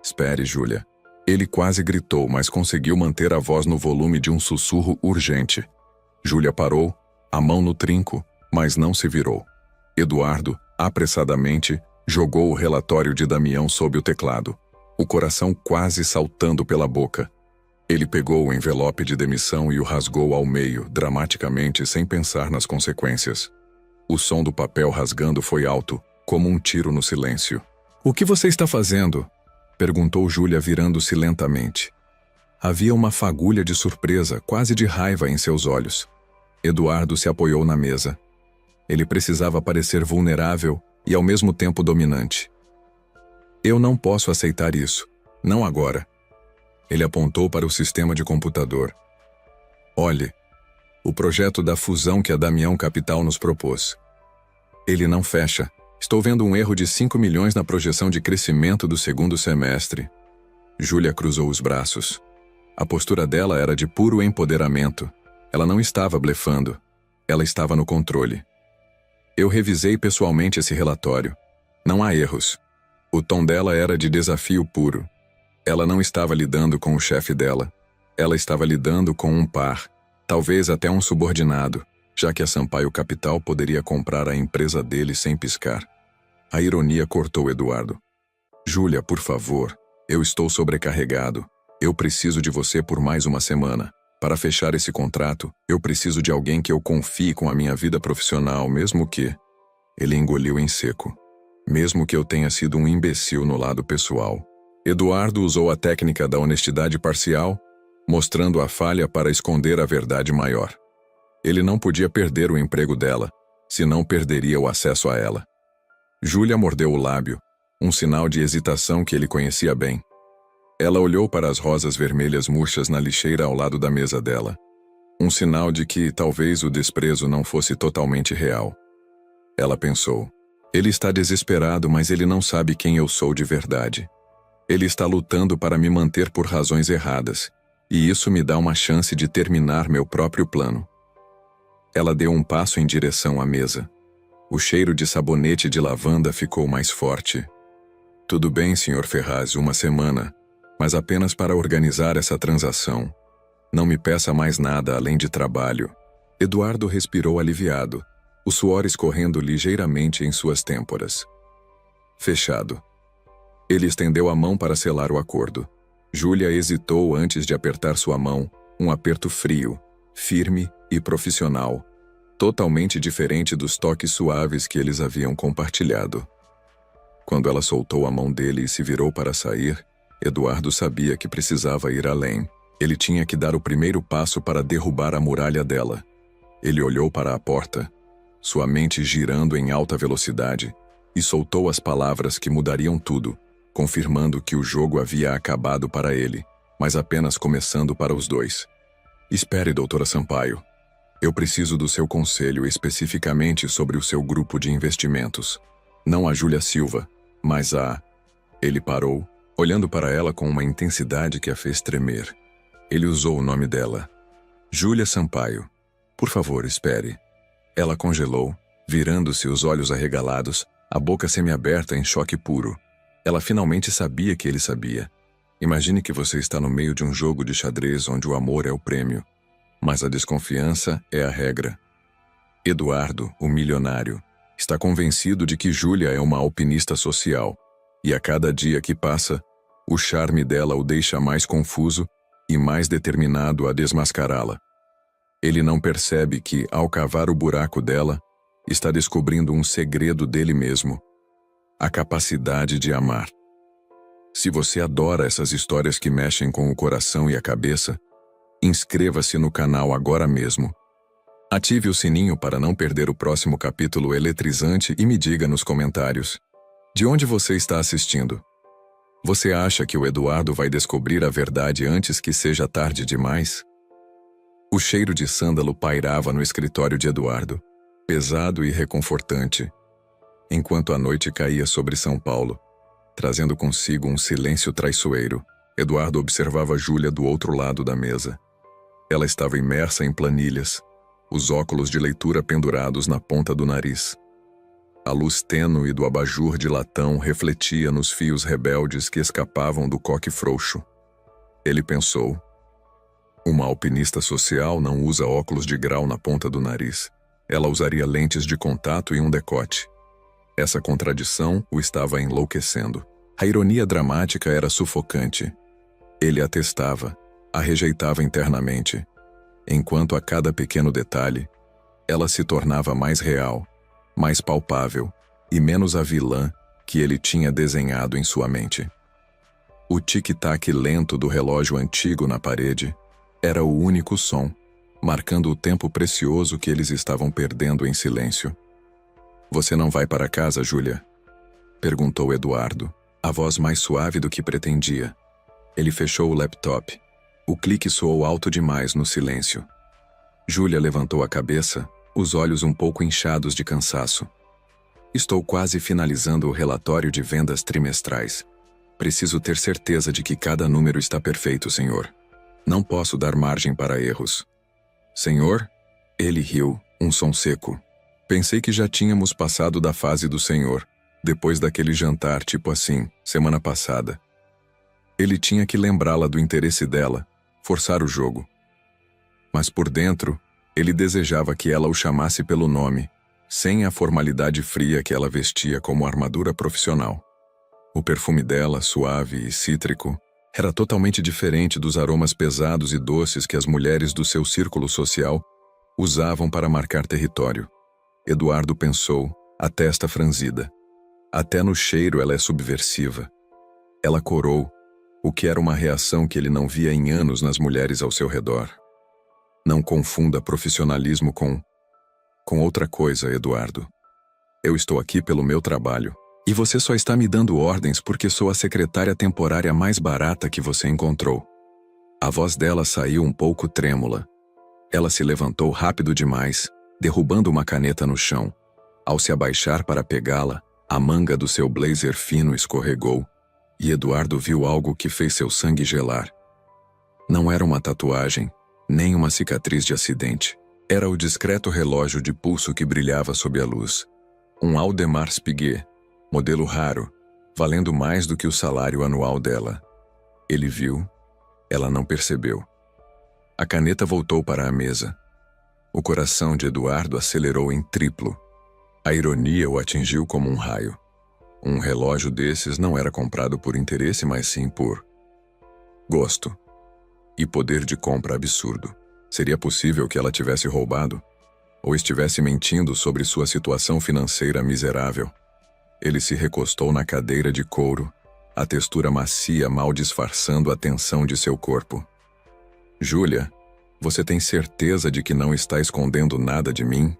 Espere, Júlia. Ele quase gritou, mas conseguiu manter a voz no volume de um sussurro urgente. Júlia parou, a mão no trinco, mas não se virou. Eduardo, apressadamente, jogou o relatório de Damião sob o teclado, o coração quase saltando pela boca. Ele pegou o envelope de demissão e o rasgou ao meio, dramaticamente, sem pensar nas consequências. O som do papel rasgando foi alto, como um tiro no silêncio. "O que você está fazendo?" perguntou Júlia, virando-se lentamente. Havia uma fagulha de surpresa, quase de raiva em seus olhos. Eduardo se apoiou na mesa. Ele precisava parecer vulnerável e ao mesmo tempo dominante. "Eu não posso aceitar isso. Não agora." Ele apontou para o sistema de computador. "Olhe, o projeto da fusão que a Damião Capital nos propôs. Ele não fecha. Estou vendo um erro de 5 milhões na projeção de crescimento do segundo semestre." Júlia cruzou os braços. A postura dela era de puro empoderamento. Ela não estava blefando. Ela estava no controle. "Eu revisei pessoalmente esse relatório. Não há erros." O tom dela era de desafio puro. Ela não estava lidando com o chefe dela. Ela estava lidando com um par, talvez até um subordinado, já que a Sampaio Capital poderia comprar a empresa dele sem piscar. A ironia cortou Eduardo. "Júlia, por favor, eu estou sobrecarregado. Eu preciso de você por mais uma semana. Para fechar esse contrato, eu preciso de alguém que eu confie com a minha vida profissional, mesmo que..." Ele engoliu em seco. "Mesmo que eu tenha sido um imbecil no lado pessoal." Eduardo usou a técnica da honestidade parcial, mostrando a falha para esconder a verdade maior. Ele não podia perder o emprego dela, senão perderia o acesso a ela. Júlia mordeu o lábio, um sinal de hesitação que ele conhecia bem. Ela olhou para as rosas vermelhas murchas na lixeira ao lado da mesa dela. Um sinal de que talvez o desprezo não fosse totalmente real. Ela pensou: ele está desesperado, mas ele não sabe quem eu sou de verdade. Ele está lutando para me manter por razões erradas, e isso me dá uma chance de terminar meu próprio plano. Ela deu um passo em direção à mesa. O cheiro de sabonete de lavanda ficou mais forte. "Tudo bem, Sr. Ferraz, uma semana, mas apenas para organizar essa transação. Não me peça mais nada além de trabalho." Eduardo respirou aliviado, o suor escorrendo ligeiramente em suas têmporas. "Fechado." Ele estendeu a mão para selar o acordo. Júlia hesitou antes de apertar sua mão, um aperto frio, firme e profissional, totalmente diferente dos toques suaves que eles haviam compartilhado. Quando ela soltou a mão dele e se virou para sair, Eduardo sabia que precisava ir além. Ele tinha que dar o primeiro passo para derrubar a muralha dela. Ele olhou para a porta, sua mente girando em alta velocidade, e soltou as palavras que mudariam tudo, confirmando que o jogo havia acabado para ele, mas apenas começando para os dois. "Espere, doutora Sampaio. Eu preciso do seu conselho especificamente sobre o seu grupo de investimentos. Não a Júlia Silva, mas a..." Ele parou, olhando para ela com uma intensidade que a fez tremer. Ele usou o nome dela. "Júlia Sampaio. Por favor, espere." Ela congelou, virando-se, os olhos arregalados, a boca semiaberta em choque puro. Ela finalmente sabia que ele sabia. Imagine que você está no meio de um jogo de xadrez onde o amor é o prêmio, mas a desconfiança é a regra. Eduardo, o milionário, está convencido de que Júlia é uma alpinista social, e a cada dia que passa, o charme dela o deixa mais confuso e mais determinado a desmascará-la. Ele não percebe que, ao cavar o buraco dela, está descobrindo um segredo dele mesmo: a capacidade de amar. Se você adora essas histórias que mexem com o coração e a cabeça, inscreva-se no canal agora mesmo. Ative o sininho para não perder o próximo capítulo eletrizante e me diga nos comentários: de onde você está assistindo? Você acha que o Eduardo vai descobrir a verdade antes que seja tarde demais? O cheiro de sândalo pairava no escritório de Eduardo, pesado e reconfortante, enquanto a noite caía sobre São Paulo, trazendo consigo um silêncio traiçoeiro. Eduardo observava Júlia do outro lado da mesa. Ela estava imersa em planilhas, os óculos de leitura pendurados na ponta do nariz. A luz tênue do abajur de latão refletia nos fios rebeldes que escapavam do coque frouxo. Ele pensou: uma alpinista social não usa óculos de grau na ponta do nariz. Ela usaria lentes de contato e um decote. Essa contradição o estava enlouquecendo. A ironia dramática era sufocante. Ele a testava, a rejeitava internamente. Enquanto a cada pequeno detalhe, ela se tornava mais real, mais palpável e menos a vilã que ele tinha desenhado em sua mente. O tic-tac lento do relógio antigo na parede era o único som, marcando o tempo precioso que eles estavam perdendo em silêncio. Você não vai para casa, Júlia? Perguntou Eduardo, a voz mais suave do que pretendia. Ele fechou o laptop. O clique soou alto demais no silêncio. Júlia levantou a cabeça, os olhos um pouco inchados de cansaço. Estou quase finalizando o relatório de vendas trimestrais. Preciso ter certeza de que cada número está perfeito, senhor. Não posso dar margem para erros. Senhor? Ele riu, um som seco. Pensei que já tínhamos passado da fase do senhor, depois daquele jantar tipo assim, semana passada. Ele tinha que lembrá-la do interesse dela, forçar o jogo. Mas por dentro, ele desejava que ela o chamasse pelo nome, sem a formalidade fria que ela vestia como armadura profissional. O perfume dela, suave e cítrico, era totalmente diferente dos aromas pesados e doces que as mulheres do seu círculo social usavam para marcar território. Eduardo pensou, a testa franzida. Até no cheiro ela é subversiva. Ela corou, o que era uma reação que ele não via em anos nas mulheres ao seu redor. Não confunda profissionalismo com outra coisa, Eduardo. Eu estou aqui pelo meu trabalho. E você só está me dando ordens porque sou a secretária temporária mais barata que você encontrou. A voz dela saiu um pouco trêmula. Ela se levantou rápido demais, derrubando uma caneta no chão. Ao se abaixar para pegá-la, a manga do seu blazer fino escorregou, e Eduardo viu algo que fez seu sangue gelar. Não era uma tatuagem, nem uma cicatriz de acidente. Era o discreto relógio de pulso que brilhava sob a luz. Um Audemars Piguet, modelo raro, valendo mais do que o salário anual dela. Ele viu, ela não percebeu. A caneta voltou para a mesa. O coração de Eduardo acelerou em triplo. A ironia o atingiu como um raio. Um relógio desses não era comprado por interesse, mas sim por gosto. E poder de compra absurdo. Seria possível que ela tivesse roubado? Ou estivesse mentindo sobre sua situação financeira miserável? Ele se recostou na cadeira de couro, a textura macia mal disfarçando a tensão de seu corpo. Júlia, você tem certeza de que não está escondendo nada de mim?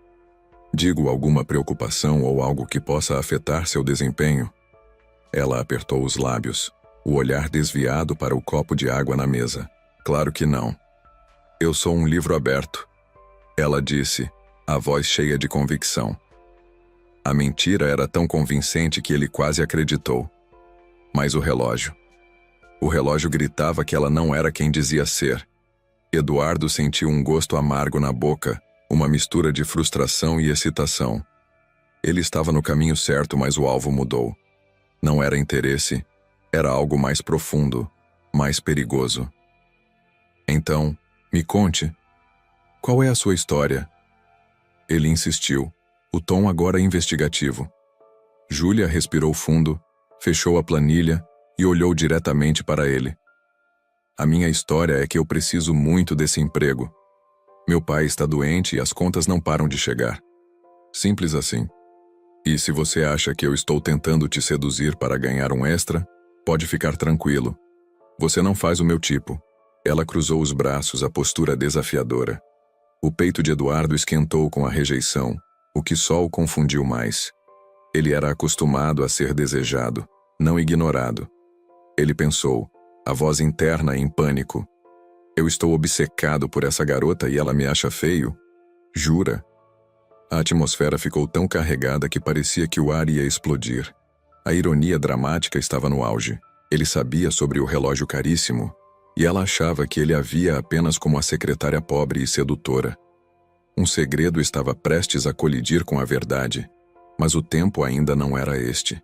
Digo, alguma preocupação ou algo que possa afetar seu desempenho? Ela apertou os lábios, o olhar desviado para o copo de água na mesa. Claro que não. Eu sou um livro aberto. Ela disse, a voz cheia de convicção. A mentira era tão convincente que ele quase acreditou. Mas o relógio. O relógio gritava que ela não era quem dizia ser. Eduardo sentiu um gosto amargo na boca, uma mistura de frustração e excitação. Ele estava no caminho certo, mas o alvo mudou. Não era interesse, era algo mais profundo, mais perigoso. Então, me conte. Qual é a sua história? Ele insistiu, o tom agora investigativo. Júlia respirou fundo, fechou a planilha e olhou diretamente para ele. A minha história é que eu preciso muito desse emprego. Meu pai está doente e as contas não param de chegar. Simples assim. E se você acha que eu estou tentando te seduzir para ganhar um extra, Pode ficar tranquilo. Você não faz o meu tipo. Ela cruzou os braços, a postura desafiadora. O peito de Eduardo esquentou com a rejeição, o que só o confundiu mais. Ele era acostumado a ser desejado, não ignorado. Ele pensou, a voz interna em pânico. Eu estou obcecado por essa garota e ela me acha feio? Jura? A atmosfera ficou tão carregada que parecia que o ar ia explodir. A ironia dramática estava no auge. Ele sabia sobre o relógio caríssimo, e ela achava que ele a via apenas como a secretária pobre e sedutora. Um segredo estava prestes a colidir com a verdade, mas o tempo ainda não era este.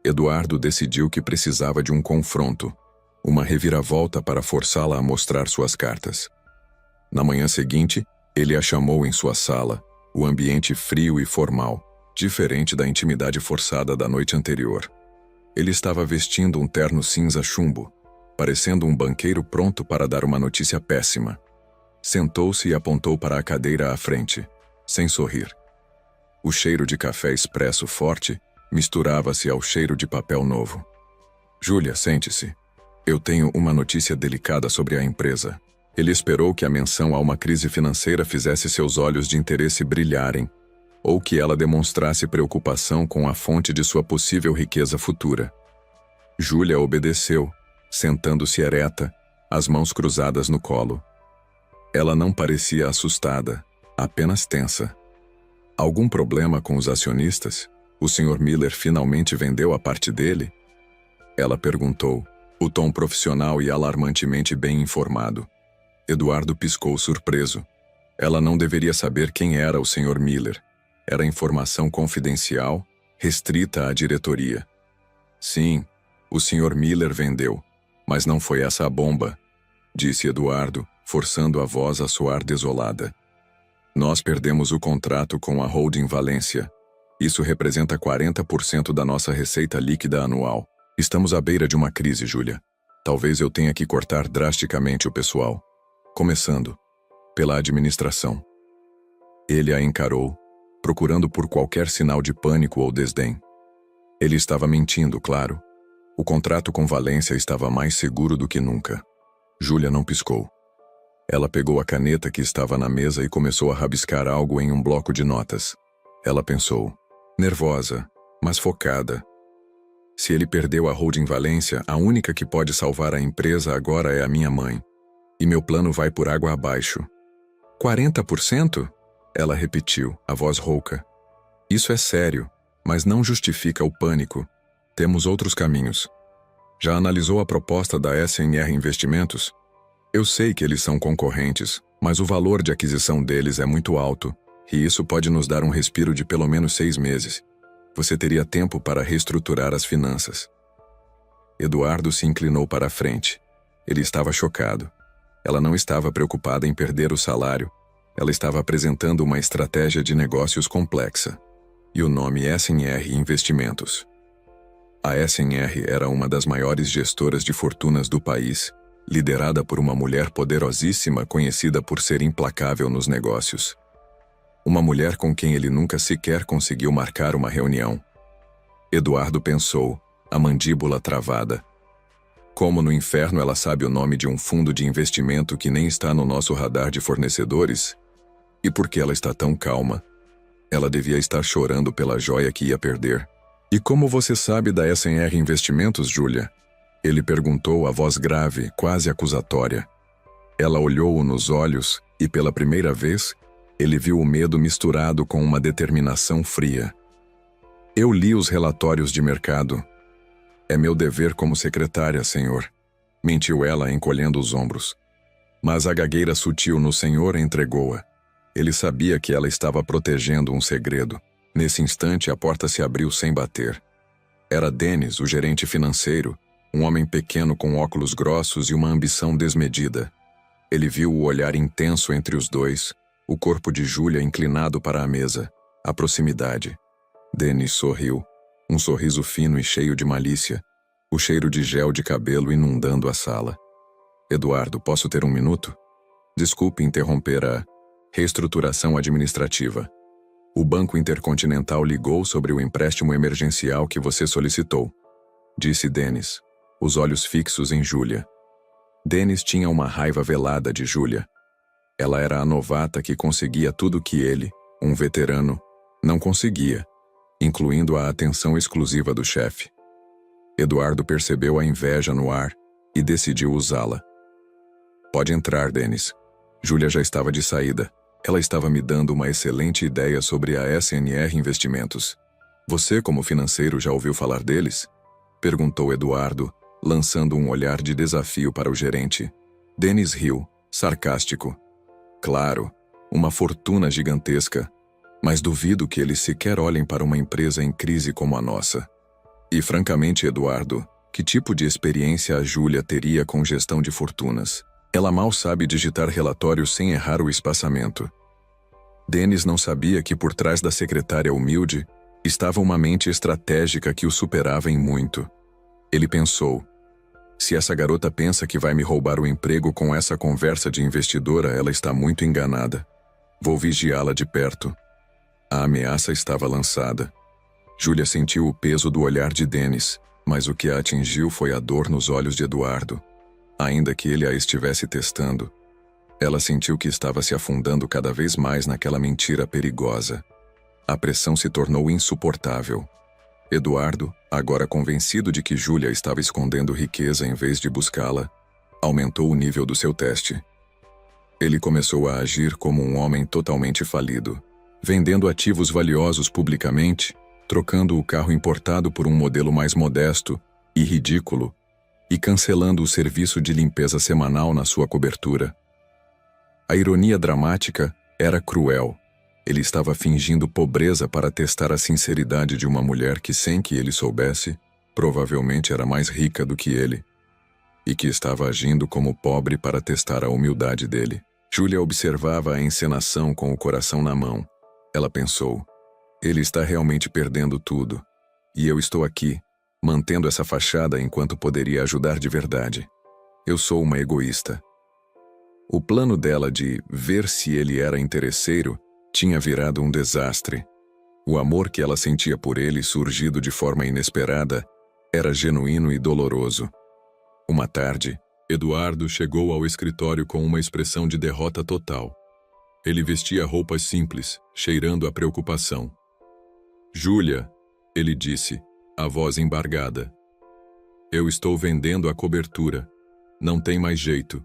Eduardo decidiu que precisava de um confronto, uma reviravolta para forçá-la a mostrar suas cartas. Na manhã seguinte, ele a chamou em sua sala, o ambiente frio e formal, diferente da intimidade forçada da noite anterior. Ele estava vestindo um terno cinza chumbo, parecendo um banqueiro pronto para dar uma notícia péssima. Sentou-se e apontou para a cadeira à frente, sem sorrir. O cheiro de café expresso forte misturava-se ao cheiro de papel novo. Júlia, sente-se. Eu tenho uma notícia delicada sobre a empresa. Ele esperou que a menção a uma crise financeira fizesse seus olhos de interesse brilharem, ou que ela demonstrasse preocupação com a fonte de sua possível riqueza futura. Júlia obedeceu, sentando-se ereta, as mãos cruzadas no colo. Ela não parecia assustada, apenas tensa. Algum problema com os acionistas? O Sr. Miller finalmente vendeu a parte dele? Ela perguntou, o tom profissional e alarmantemente bem informado. Eduardo piscou surpreso. Ela não deveria saber quem era o Sr. Miller. Era informação confidencial, restrita à diretoria. Sim, o Sr. Miller vendeu, mas não foi essa a bomba, disse Eduardo, forçando a voz a soar desolada. Nós perdemos o contrato com a Holding Valência. Isso representa 40% da nossa receita líquida anual. Estamos à beira de uma crise, Júlia. Talvez eu tenha que cortar drasticamente o pessoal. Começando pela administração. Ele a encarou, procurando por qualquer sinal de pânico ou desdém. Ele estava mentindo, claro. O contrato com Valência estava mais seguro do que nunca. Júlia não piscou. Ela pegou a caneta que estava na mesa e começou a rabiscar algo em um bloco de notas. Ela pensou, nervosa, mas focada. Se ele perdeu a Holding Valência, a única que pode salvar a empresa agora é a minha mãe. E meu plano vai por água abaixo. 40%? Ela repetiu, a voz rouca. Isso é sério, mas não justifica o pânico. Temos outros caminhos. Já analisou a proposta da SNR Investimentos? Eu sei que eles são concorrentes, mas o valor de aquisição deles é muito alto, e isso pode nos dar um respiro de pelo menos 6 meses. Você teria tempo para reestruturar as finanças. Eduardo se inclinou para a frente. Ele estava chocado. Ela não estava preocupada em perder o salário. Ela estava apresentando uma estratégia de negócios complexa. E o nome SNR Investimentos. A SNR era uma das maiores gestoras de fortunas do país, liderada por uma mulher poderosíssima conhecida por ser implacável nos negócios. Uma mulher com quem ele nunca sequer conseguiu marcar uma reunião. Eduardo pensou, a mandíbula travada. Como no inferno ela sabe o nome de um fundo de investimento que nem está no nosso radar de fornecedores? E por que ela está tão calma? Ela devia estar chorando pela joia que ia perder. E como você sabe da SNR Investimentos, Júlia? Ele perguntou a voz grave, quase acusatória. Ela olhou-o nos olhos e, pela primeira vez, ele viu o medo misturado com uma determinação fria. Eu li os relatórios de mercado. É meu dever como secretária, senhor. Mentiu ela, encolhendo os ombros. Mas a gagueira sutil no senhor entregou-a. Ele sabia que ela estava protegendo um segredo. Nesse instante, a porta se abriu sem bater. Era Dennis, o gerente financeiro, um homem pequeno com óculos grossos e uma ambição desmedida. Ele viu o olhar intenso entre os dois, o corpo de Júlia inclinado para a mesa, a proximidade. Dennis sorriu, um sorriso fino e cheio de malícia, o cheiro de gel de cabelo inundando a sala. Eduardo, posso ter um minuto? Desculpe interromper a reestruturação administrativa. O Banco Intercontinental ligou sobre o empréstimo emergencial que você solicitou. disse Dennis, os olhos fixos em Julia. Dennis tinha uma raiva velada de Julia. Ela era a novata que conseguia tudo que ele, um veterano, não conseguia, incluindo a atenção exclusiva do chefe. Eduardo percebeu a inveja no ar e decidiu usá-la. Pode entrar, Dennis. Julia já estava de saída. Ela estava me dando uma excelente ideia sobre a SNR Investimentos. Você, como financeiro, já ouviu falar deles? Perguntou Eduardo, lançando um olhar de desafio para o gerente. Dennis riu, sarcástico. Claro, uma fortuna gigantesca, mas duvido que eles sequer olhem para uma empresa em crise como a nossa. E francamente, Eduardo, que tipo de experiência a Julia teria com gestão de fortunas? Ela mal sabe digitar relatórios sem errar o espaçamento. Dennis não sabia que por trás da secretária humilde estava uma mente estratégica que o superava em muito. Ele pensou, se essa garota pensa que vai me roubar o emprego com essa conversa de investidora, ela está muito enganada. Vou vigiá-la de perto. A ameaça estava lançada. Julia sentiu o peso do olhar de Dennis, mas o que a atingiu foi a dor nos olhos de Eduardo. Ainda que ele a estivesse testando, ela sentiu que estava se afundando cada vez mais naquela mentira perigosa. A pressão se tornou insuportável. Eduardo, agora convencido de que Julia estava escondendo riqueza em vez de buscá-la, aumentou o nível do seu teste. Ele começou a agir como um homem totalmente falido, vendendo ativos valiosos publicamente, trocando o carro importado por um modelo mais modesto e ridículo, e cancelando o serviço de limpeza semanal na sua cobertura. A ironia dramática era cruel. Ele estava fingindo pobreza para testar a sinceridade de uma mulher que, sem que ele soubesse, provavelmente era mais rica do que ele, e que estava agindo como pobre para testar a humildade dele. Julia observava a encenação com o coração na mão. Ela pensou, ele está realmente perdendo tudo, e eu estou aqui, mantendo essa fachada enquanto poderia ajudar de verdade. Eu sou uma egoísta. O plano dela de ver se ele era interesseiro tinha virado um desastre. O amor que ela sentia por ele, surgido de forma inesperada, era genuíno e doloroso. Uma tarde, Eduardo chegou ao escritório com uma expressão de derrota total. Ele vestia roupas simples, cheirando a preocupação. Julia, ele disse, a voz embargada. Eu estou vendendo a cobertura. Não tem mais jeito.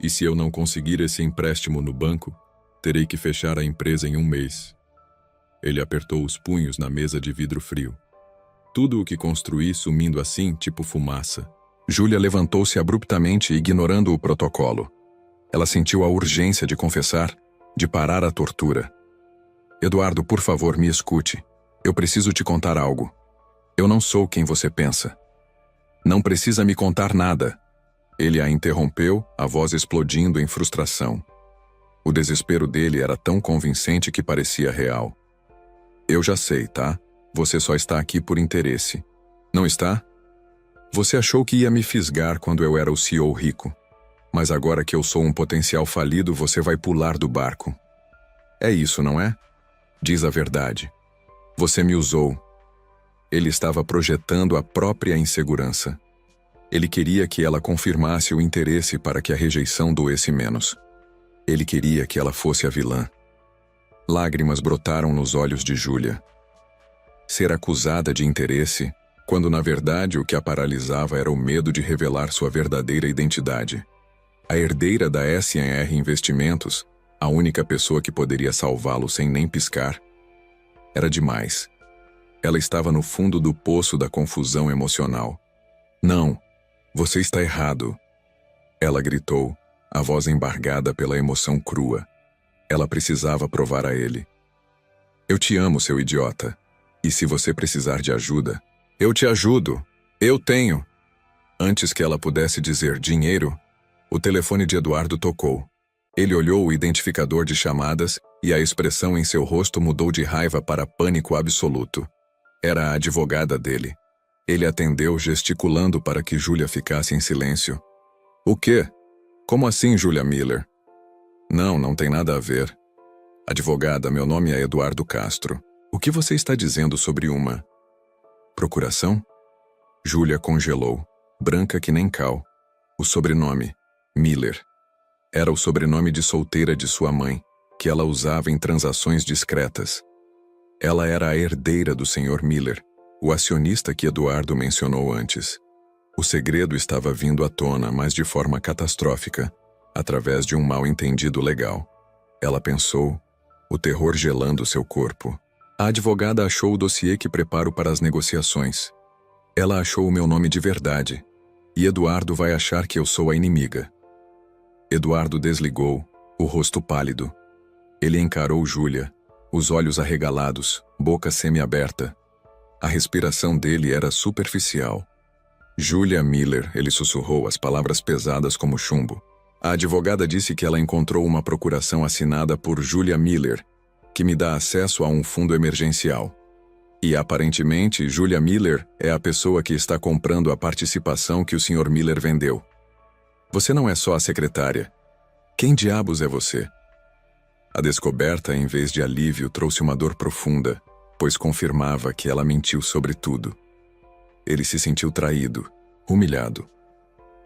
E se eu não conseguir esse empréstimo no banco, terei que fechar a empresa em 1 mês. Ele apertou os punhos na mesa de vidro frio. Tudo o que construí sumindo assim, tipo fumaça. Julia levantou-se abruptamente, ignorando o protocolo. Ela sentiu a urgência de confessar, de parar a tortura. Eduardo, por favor, me escute. Eu preciso te contar algo. Eu não sou quem você pensa. Não precisa me contar nada. Ele a interrompeu, a voz explodindo em frustração. O desespero dele era tão convincente que parecia real. Eu já sei, tá? Você só está aqui por interesse. Não está? Você achou que ia me fisgar quando eu era o CEO rico. Mas agora que eu sou um potencial falido, você vai pular do barco. É isso, não é? Diz a verdade. Você me usou. Ele estava projetando a própria insegurança. Ele queria que ela confirmasse o interesse para que a rejeição doesse menos. Ele queria que ela fosse a vilã. Lágrimas brotaram nos olhos de Julia. Ser acusada de interesse, quando na verdade o que a paralisava era o medo de revelar sua verdadeira identidade. A herdeira da SNR Investimentos, a única pessoa que poderia salvá-lo sem nem piscar. Era demais. Ela estava no fundo do poço da confusão emocional. Não, você está errado. Ela gritou, a voz embargada pela emoção crua. Ela precisava provar a ele. Eu te amo, seu idiota. E se você precisar de ajuda, eu te ajudo. Eu tenho. Antes que ela pudesse dizer dinheiro, o telefone de Eduardo tocou. Ele olhou o identificador de chamadas e a expressão em seu rosto mudou de raiva para pânico absoluto. Era a advogada dele. Ele atendeu gesticulando para que Julia ficasse em silêncio. O quê? Como assim, Julia Miller? Não tem nada a ver. Advogada, meu nome é Eduardo Castro. O que você está dizendo sobre uma procuração? Júlia congelou, branca que nem cal. O sobrenome, Miller. Era o sobrenome de solteira de sua mãe, que ela usava em transações discretas. Ela era a herdeira do Sr. Miller, o acionista que Eduardo mencionou antes. O segredo estava vindo à tona, mas de forma catastrófica, através de um mal-entendido legal. Ela pensou, o terror gelando seu corpo. A advogada achou o dossiê que preparo para as negociações. Ela achou o meu nome de verdade, e Eduardo vai achar que eu sou a inimiga. Eduardo desligou, o rosto pálido. Ele encarou Júlia, os olhos arregalados, boca semi-aberta. A respiração dele era superficial. Júlia Miller, ele sussurrou, as palavras pesadas como chumbo. A advogada disse que ela encontrou uma procuração assinada por Júlia Miller, que me dá acesso a um fundo emergencial. E aparentemente, Júlia Miller é a pessoa que está comprando a participação que o Sr. Miller vendeu. Você não é só a secretária. Quem diabos é você? A descoberta, em vez de alívio, trouxe uma dor profunda, pois confirmava que ela mentiu sobre tudo. Ele se sentiu traído, humilhado.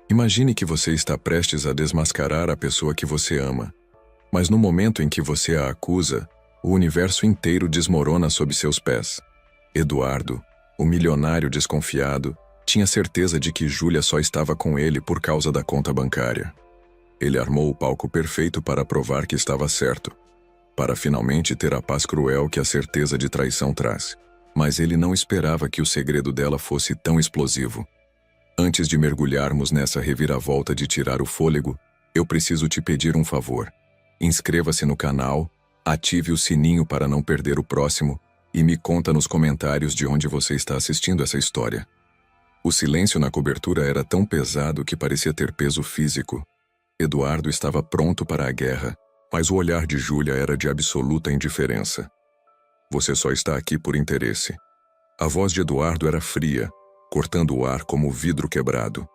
Imagine que você está prestes a desmascarar a pessoa que você ama, mas no momento em que você a acusa, o universo inteiro desmorona sob seus pés. Eduardo, o milionário desconfiado, tinha certeza de que Júlia só estava com ele por causa da conta bancária. Ele armou o palco perfeito para provar que estava certo, para finalmente ter a paz cruel que a certeza de traição traz. Mas ele não esperava que o segredo dela fosse tão explosivo. Antes de mergulharmos nessa reviravolta de tirar o fôlego, eu preciso te pedir um favor. Inscreva-se no canal, ative o sininho para não perder o próximo e me conta nos comentários de onde você está assistindo essa história. O silêncio na cobertura era tão pesado que parecia ter peso físico. Eduardo estava pronto para a guerra, mas o olhar de Júlia era de absoluta indiferença. Você só está aqui por interesse. A voz de Eduardo era fria, cortando o ar como vidro quebrado.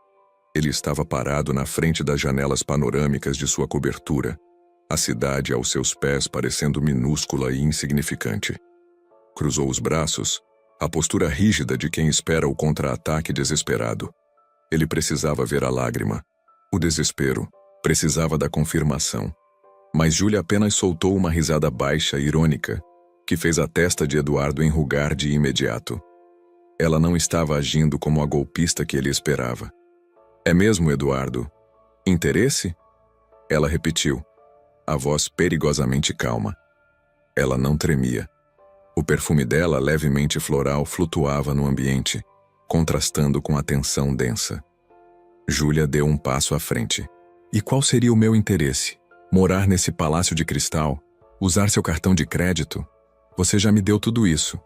Ele estava parado na frente das janelas panorâmicas de sua cobertura, a cidade aos seus pés parecendo minúscula e insignificante. Cruzou os braços, a postura rígida de quem espera o contra-ataque desesperado. Ele precisava ver a lágrima, o desespero, precisava da confirmação. Mas Júlia apenas soltou uma risada baixa e irônica, que fez a testa de Eduardo enrugar de imediato. Ela não estava agindo como a golpista que ele esperava. É mesmo, Eduardo? Interesse? Ela repetiu, a voz perigosamente calma. Ela não tremia. O perfume dela, levemente floral, flutuava no ambiente, contrastando com a tensão densa. Júlia deu um passo à frente. E qual seria o meu interesse? Morar nesse palácio de cristal? Usar seu cartão de crédito? Você já me deu tudo isso.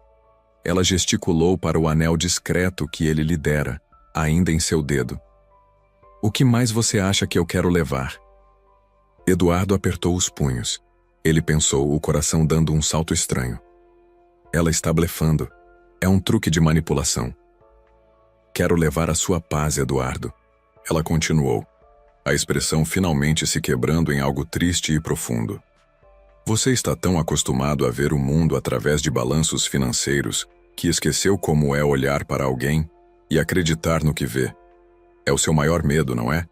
Ela gesticulou para o anel discreto que ele lhe dera, ainda em seu dedo. O que mais você acha que eu quero levar? Eduardo apertou os punhos. Ele pensou, o coração dando um salto estranho. Ela está blefando. É um truque de manipulação. Quero levar a sua paz, Eduardo. Ela continuou, a expressão finalmente se quebrando em algo triste e profundo. Você está tão acostumado a ver o mundo através de balanços financeiros que esqueceu como é olhar para alguém e acreditar no que vê. É o seu maior medo, não é?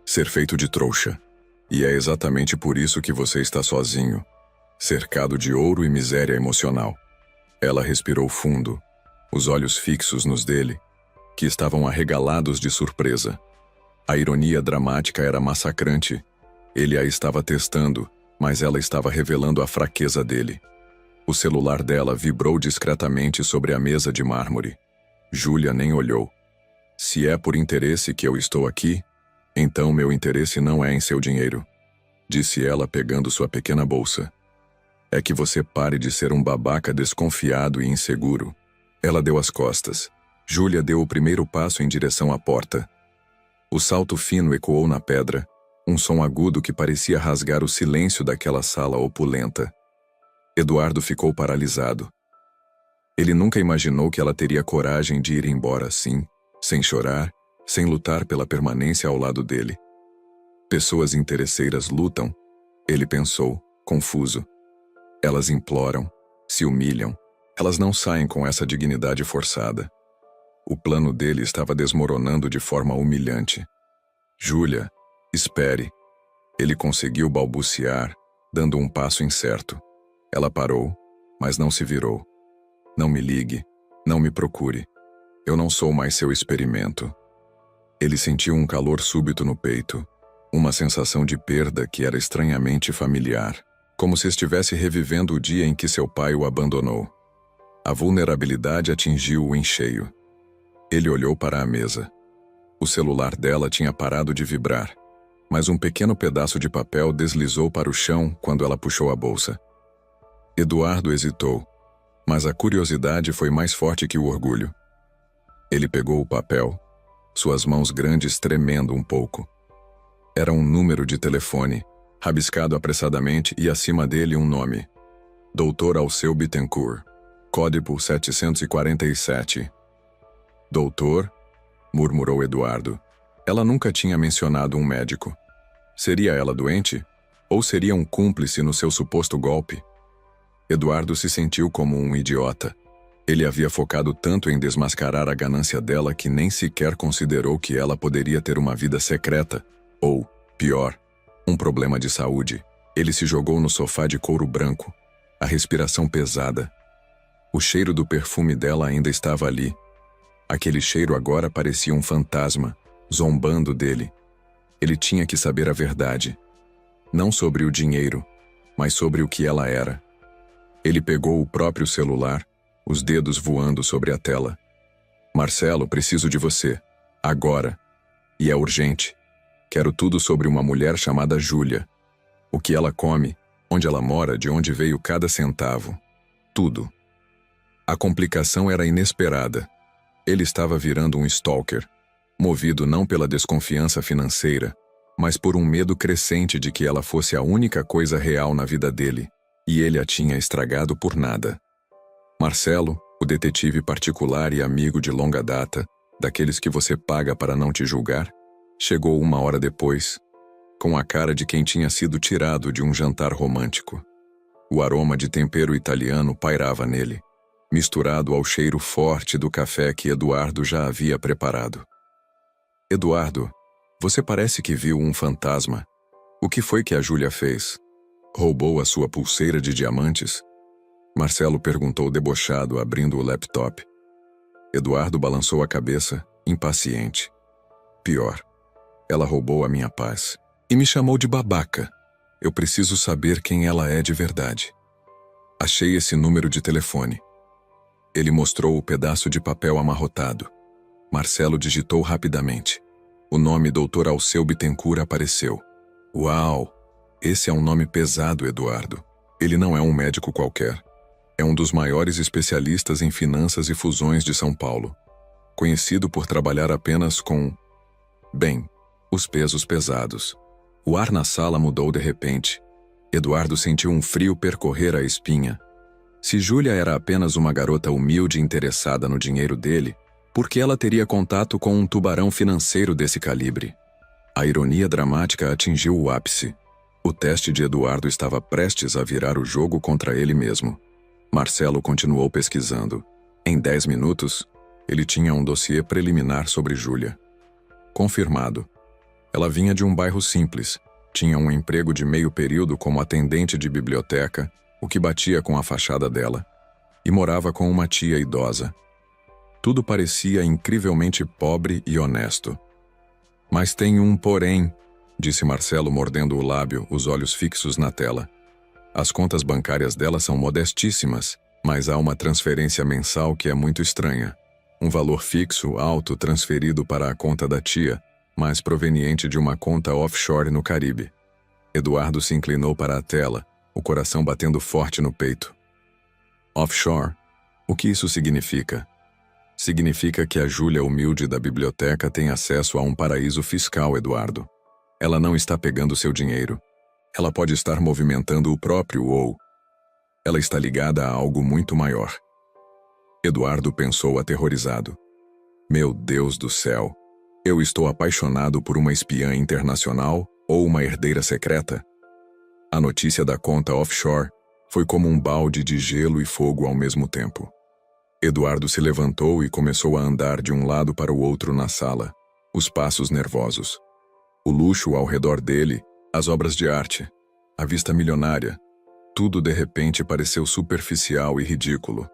Ser feito de trouxa. E é exatamente por isso que você está sozinho, cercado de ouro e miséria emocional. Ela respirou fundo, os olhos fixos nos dele, que estavam arregalados de surpresa. A ironia dramática era massacrante. Ele a estava testando, mas ela estava revelando a fraqueza dele. O celular dela vibrou discretamente sobre a mesa de mármore. Júlia nem olhou. Se é por interesse que eu estou aqui, então meu interesse não é em seu dinheiro, disse ela pegando sua pequena bolsa. É que você pare de ser um babaca desconfiado e inseguro. Ela deu as costas. Júlia deu o primeiro passo em direção à porta. O salto fino ecoou na pedra, um som agudo que parecia rasgar o silêncio daquela sala opulenta. Eduardo ficou paralisado. Ele nunca imaginou que ela teria coragem de ir embora assim, sem chorar, sem lutar pela permanência ao lado dele. Pessoas interesseiras lutam, ele pensou, confuso. Elas imploram, se humilham, elas não saem com essa dignidade forçada. O plano dele estava desmoronando de forma humilhante. Júlia, espere. Ele conseguiu balbuciar, dando um passo incerto. Ela parou, mas não se virou. Não me ligue, não me procure. Eu não sou mais seu experimento. Ele sentiu um calor súbito no peito, uma sensação de perda que era estranhamente familiar, como se estivesse revivendo o dia em que seu pai o abandonou. A vulnerabilidade atingiu-o em cheio. Ele olhou para a mesa. O celular dela tinha parado de vibrar, mas um pequeno pedaço de papel deslizou para o chão quando ela puxou a bolsa. Eduardo hesitou, mas a curiosidade foi mais forte que o orgulho. Ele pegou o papel, suas mãos grandes tremendo um pouco. Era um número de telefone, rabiscado apressadamente e acima dele um nome. Dr. Alceu Bittencourt, código 747. Doutor? Murmurou Eduardo. Ela nunca tinha mencionado um médico. Seria ela doente? Ou seria um cúmplice no seu suposto golpe? Eduardo se sentiu como um idiota. Ele havia focado tanto em desmascarar a ganância dela que nem sequer considerou que ela poderia ter uma vida secreta, ou, pior, um problema de saúde. Ele se jogou no sofá de couro branco, a respiração pesada. O cheiro do perfume dela ainda estava ali. Aquele cheiro agora parecia um fantasma, zombando dele. Ele tinha que saber a verdade. Não sobre o dinheiro, mas sobre o que ela era. Ele pegou o próprio celular, os dedos voando sobre a tela. Marcelo, preciso de você. Agora. E é urgente. Quero tudo sobre uma mulher chamada Júlia. O que ela come, onde ela mora, de onde veio cada centavo. Tudo. A complicação era inesperada. Ele estava virando um stalker, movido não pela desconfiança financeira, mas por um medo crescente de que ela fosse a única coisa real na vida dele, e ele a tinha estragado por nada. Marcelo, o detetive particular e amigo de longa data, daqueles que você paga para não te julgar, chegou 1 hora depois, com a cara de quem tinha sido tirado de um jantar romântico. O aroma de tempero italiano pairava nele, misturado ao cheiro forte do café que Eduardo já havia preparado. Eduardo, você parece que viu um fantasma. O que foi que a Júlia fez? Roubou a sua pulseira de diamantes? Marcelo perguntou debochado, abrindo o laptop. Eduardo balançou a cabeça, impaciente. Pior, ela roubou a minha paz. E me chamou de babaca. Eu preciso saber quem ela é de verdade. Achei esse número de telefone. Ele mostrou o pedaço de papel amarrotado. Marcelo digitou rapidamente. O nome Dr. Alceu Bittencourt apareceu. Uau! Esse é um nome pesado, Eduardo. Ele não é um médico qualquer. É um dos maiores especialistas em finanças e fusões de São Paulo. Conhecido por trabalhar apenas com... bem, os pesos pesados. O ar na sala mudou de repente. Eduardo sentiu um frio percorrer a espinha. Se Júlia era apenas uma garota humilde interessada no dinheiro dele, por que ela teria contato com um tubarão financeiro desse calibre? A ironia dramática atingiu o ápice. O teste de Eduardo estava prestes a virar o jogo contra ele mesmo. Marcelo continuou pesquisando. Em 10 minutos, ele tinha um dossiê preliminar sobre Júlia. Confirmado. Ela vinha de um bairro simples, tinha um emprego de meio período como atendente de biblioteca, o que batia com a fachada dela, e morava com uma tia idosa. Tudo parecia incrivelmente pobre e honesto. Mas tem um porém, disse Marcelo mordendo o lábio, os olhos fixos na tela. As contas bancárias dela são modestíssimas, mas há uma transferência mensal que é muito estranha. Um valor fixo, alto, transferido para a conta da tia, mas proveniente de uma conta offshore no Caribe. Eduardo se inclinou para a tela, o coração batendo forte no peito. Offshore? O que isso significa? Significa que a Júlia humilde da biblioteca tem acesso a um paraíso fiscal, Eduardo. Ela não está pegando seu dinheiro. Ela pode estar movimentando o próprio ou... ela está ligada a algo muito maior. Eduardo pensou aterrorizado. Meu Deus do céu! Eu estou apaixonado por uma espiã internacional ou uma herdeira secreta? A notícia da conta offshore foi como um balde de gelo e fogo ao mesmo tempo. Eduardo se levantou e começou a andar de um lado para o outro na sala, os passos nervosos. O luxo ao redor dele, as obras de arte, a vista milionária, tudo de repente pareceu superficial e ridículo.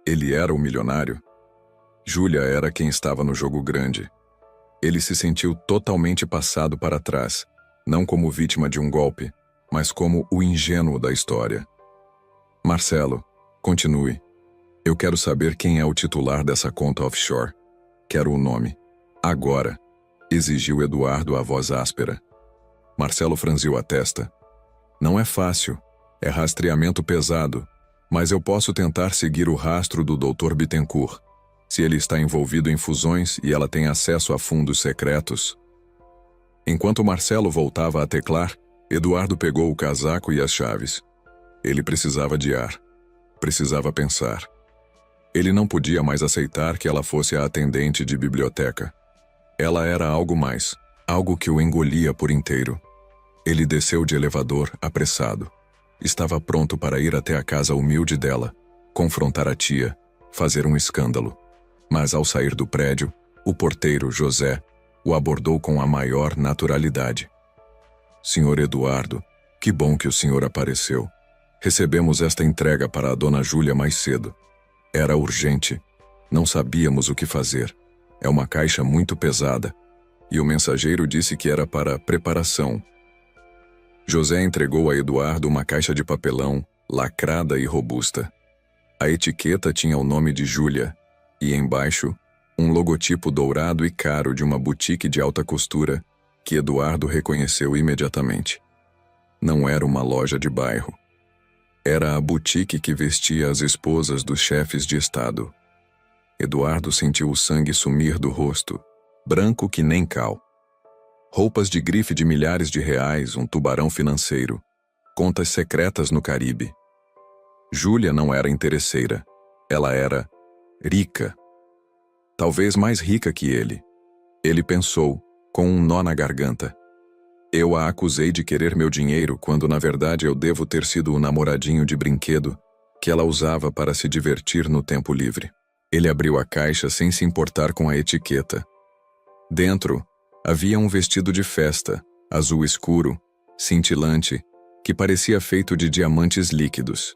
Ele era o milionário? Júlia era quem estava no jogo grande. Ele se sentiu totalmente passado para trás, não como vítima de um golpe, mas como o ingênuo da história. Marcelo, continue. Eu quero saber quem é o titular dessa conta offshore. Quero o nome. Agora, exigiu Eduardo a voz áspera. Marcelo franziu a testa. Não é fácil. É rastreamento pesado. Mas eu posso tentar seguir o rastro do Dr. Bittencourt. Se ele está envolvido em fusões e ela tem acesso a fundos secretos. Enquanto Marcelo voltava a teclar, Eduardo pegou o casaco e as chaves. Ele precisava de ar. Precisava pensar. Ele não podia mais aceitar que ela fosse a atendente de biblioteca. Ela era algo mais, algo que o engolia por inteiro. Ele desceu de elevador, apressado. Estava pronto para ir até a casa humilde dela, confrontar a tia, fazer um escândalo. Mas ao sair do prédio, o porteiro, José, o abordou com a maior naturalidade. Senhor Eduardo, que bom que o senhor apareceu. Recebemos esta entrega para a dona Júlia mais cedo. Era urgente. Não sabíamos o que fazer. É uma caixa muito pesada. E o mensageiro disse que era para preparação. José entregou a Eduardo uma caixa de papelão, lacrada e robusta. A etiqueta tinha o nome de Júlia, e embaixo, um logotipo dourado e caro de uma boutique de alta costura, que Eduardo reconheceu imediatamente. Não era uma loja de bairro. Era a boutique que vestia as esposas dos chefes de estado. Eduardo sentiu o sangue sumir do rosto, branco que nem cal. Roupas de grife de milhares de reais, um tubarão financeiro, contas secretas no Caribe. Júlia não era interesseira. Ela era rica. Talvez mais rica que ele. Ele pensou, com um nó na garganta. Eu a acusei de querer meu dinheiro quando na verdade eu devo ter sido o namoradinho de brinquedo que ela usava para se divertir no tempo livre. Ele abriu a caixa sem se importar com a etiqueta. Dentro, havia um vestido de festa, azul escuro, cintilante, que parecia feito de diamantes líquidos.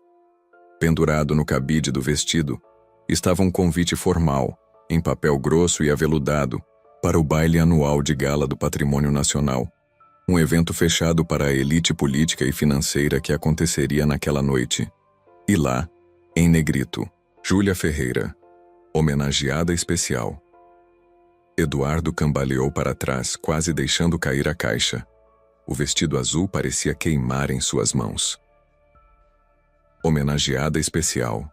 Pendurado no cabide do vestido, estava um convite formal, em papel grosso e aveludado, para o baile anual de gala do Patrimônio Nacional. Um evento fechado para a elite política e financeira que aconteceria naquela noite. E lá, em negrito, Júlia Ferreira, homenageada especial. Eduardo cambaleou para trás, quase deixando cair a caixa. O vestido azul parecia queimar em suas mãos. Homenageada especial.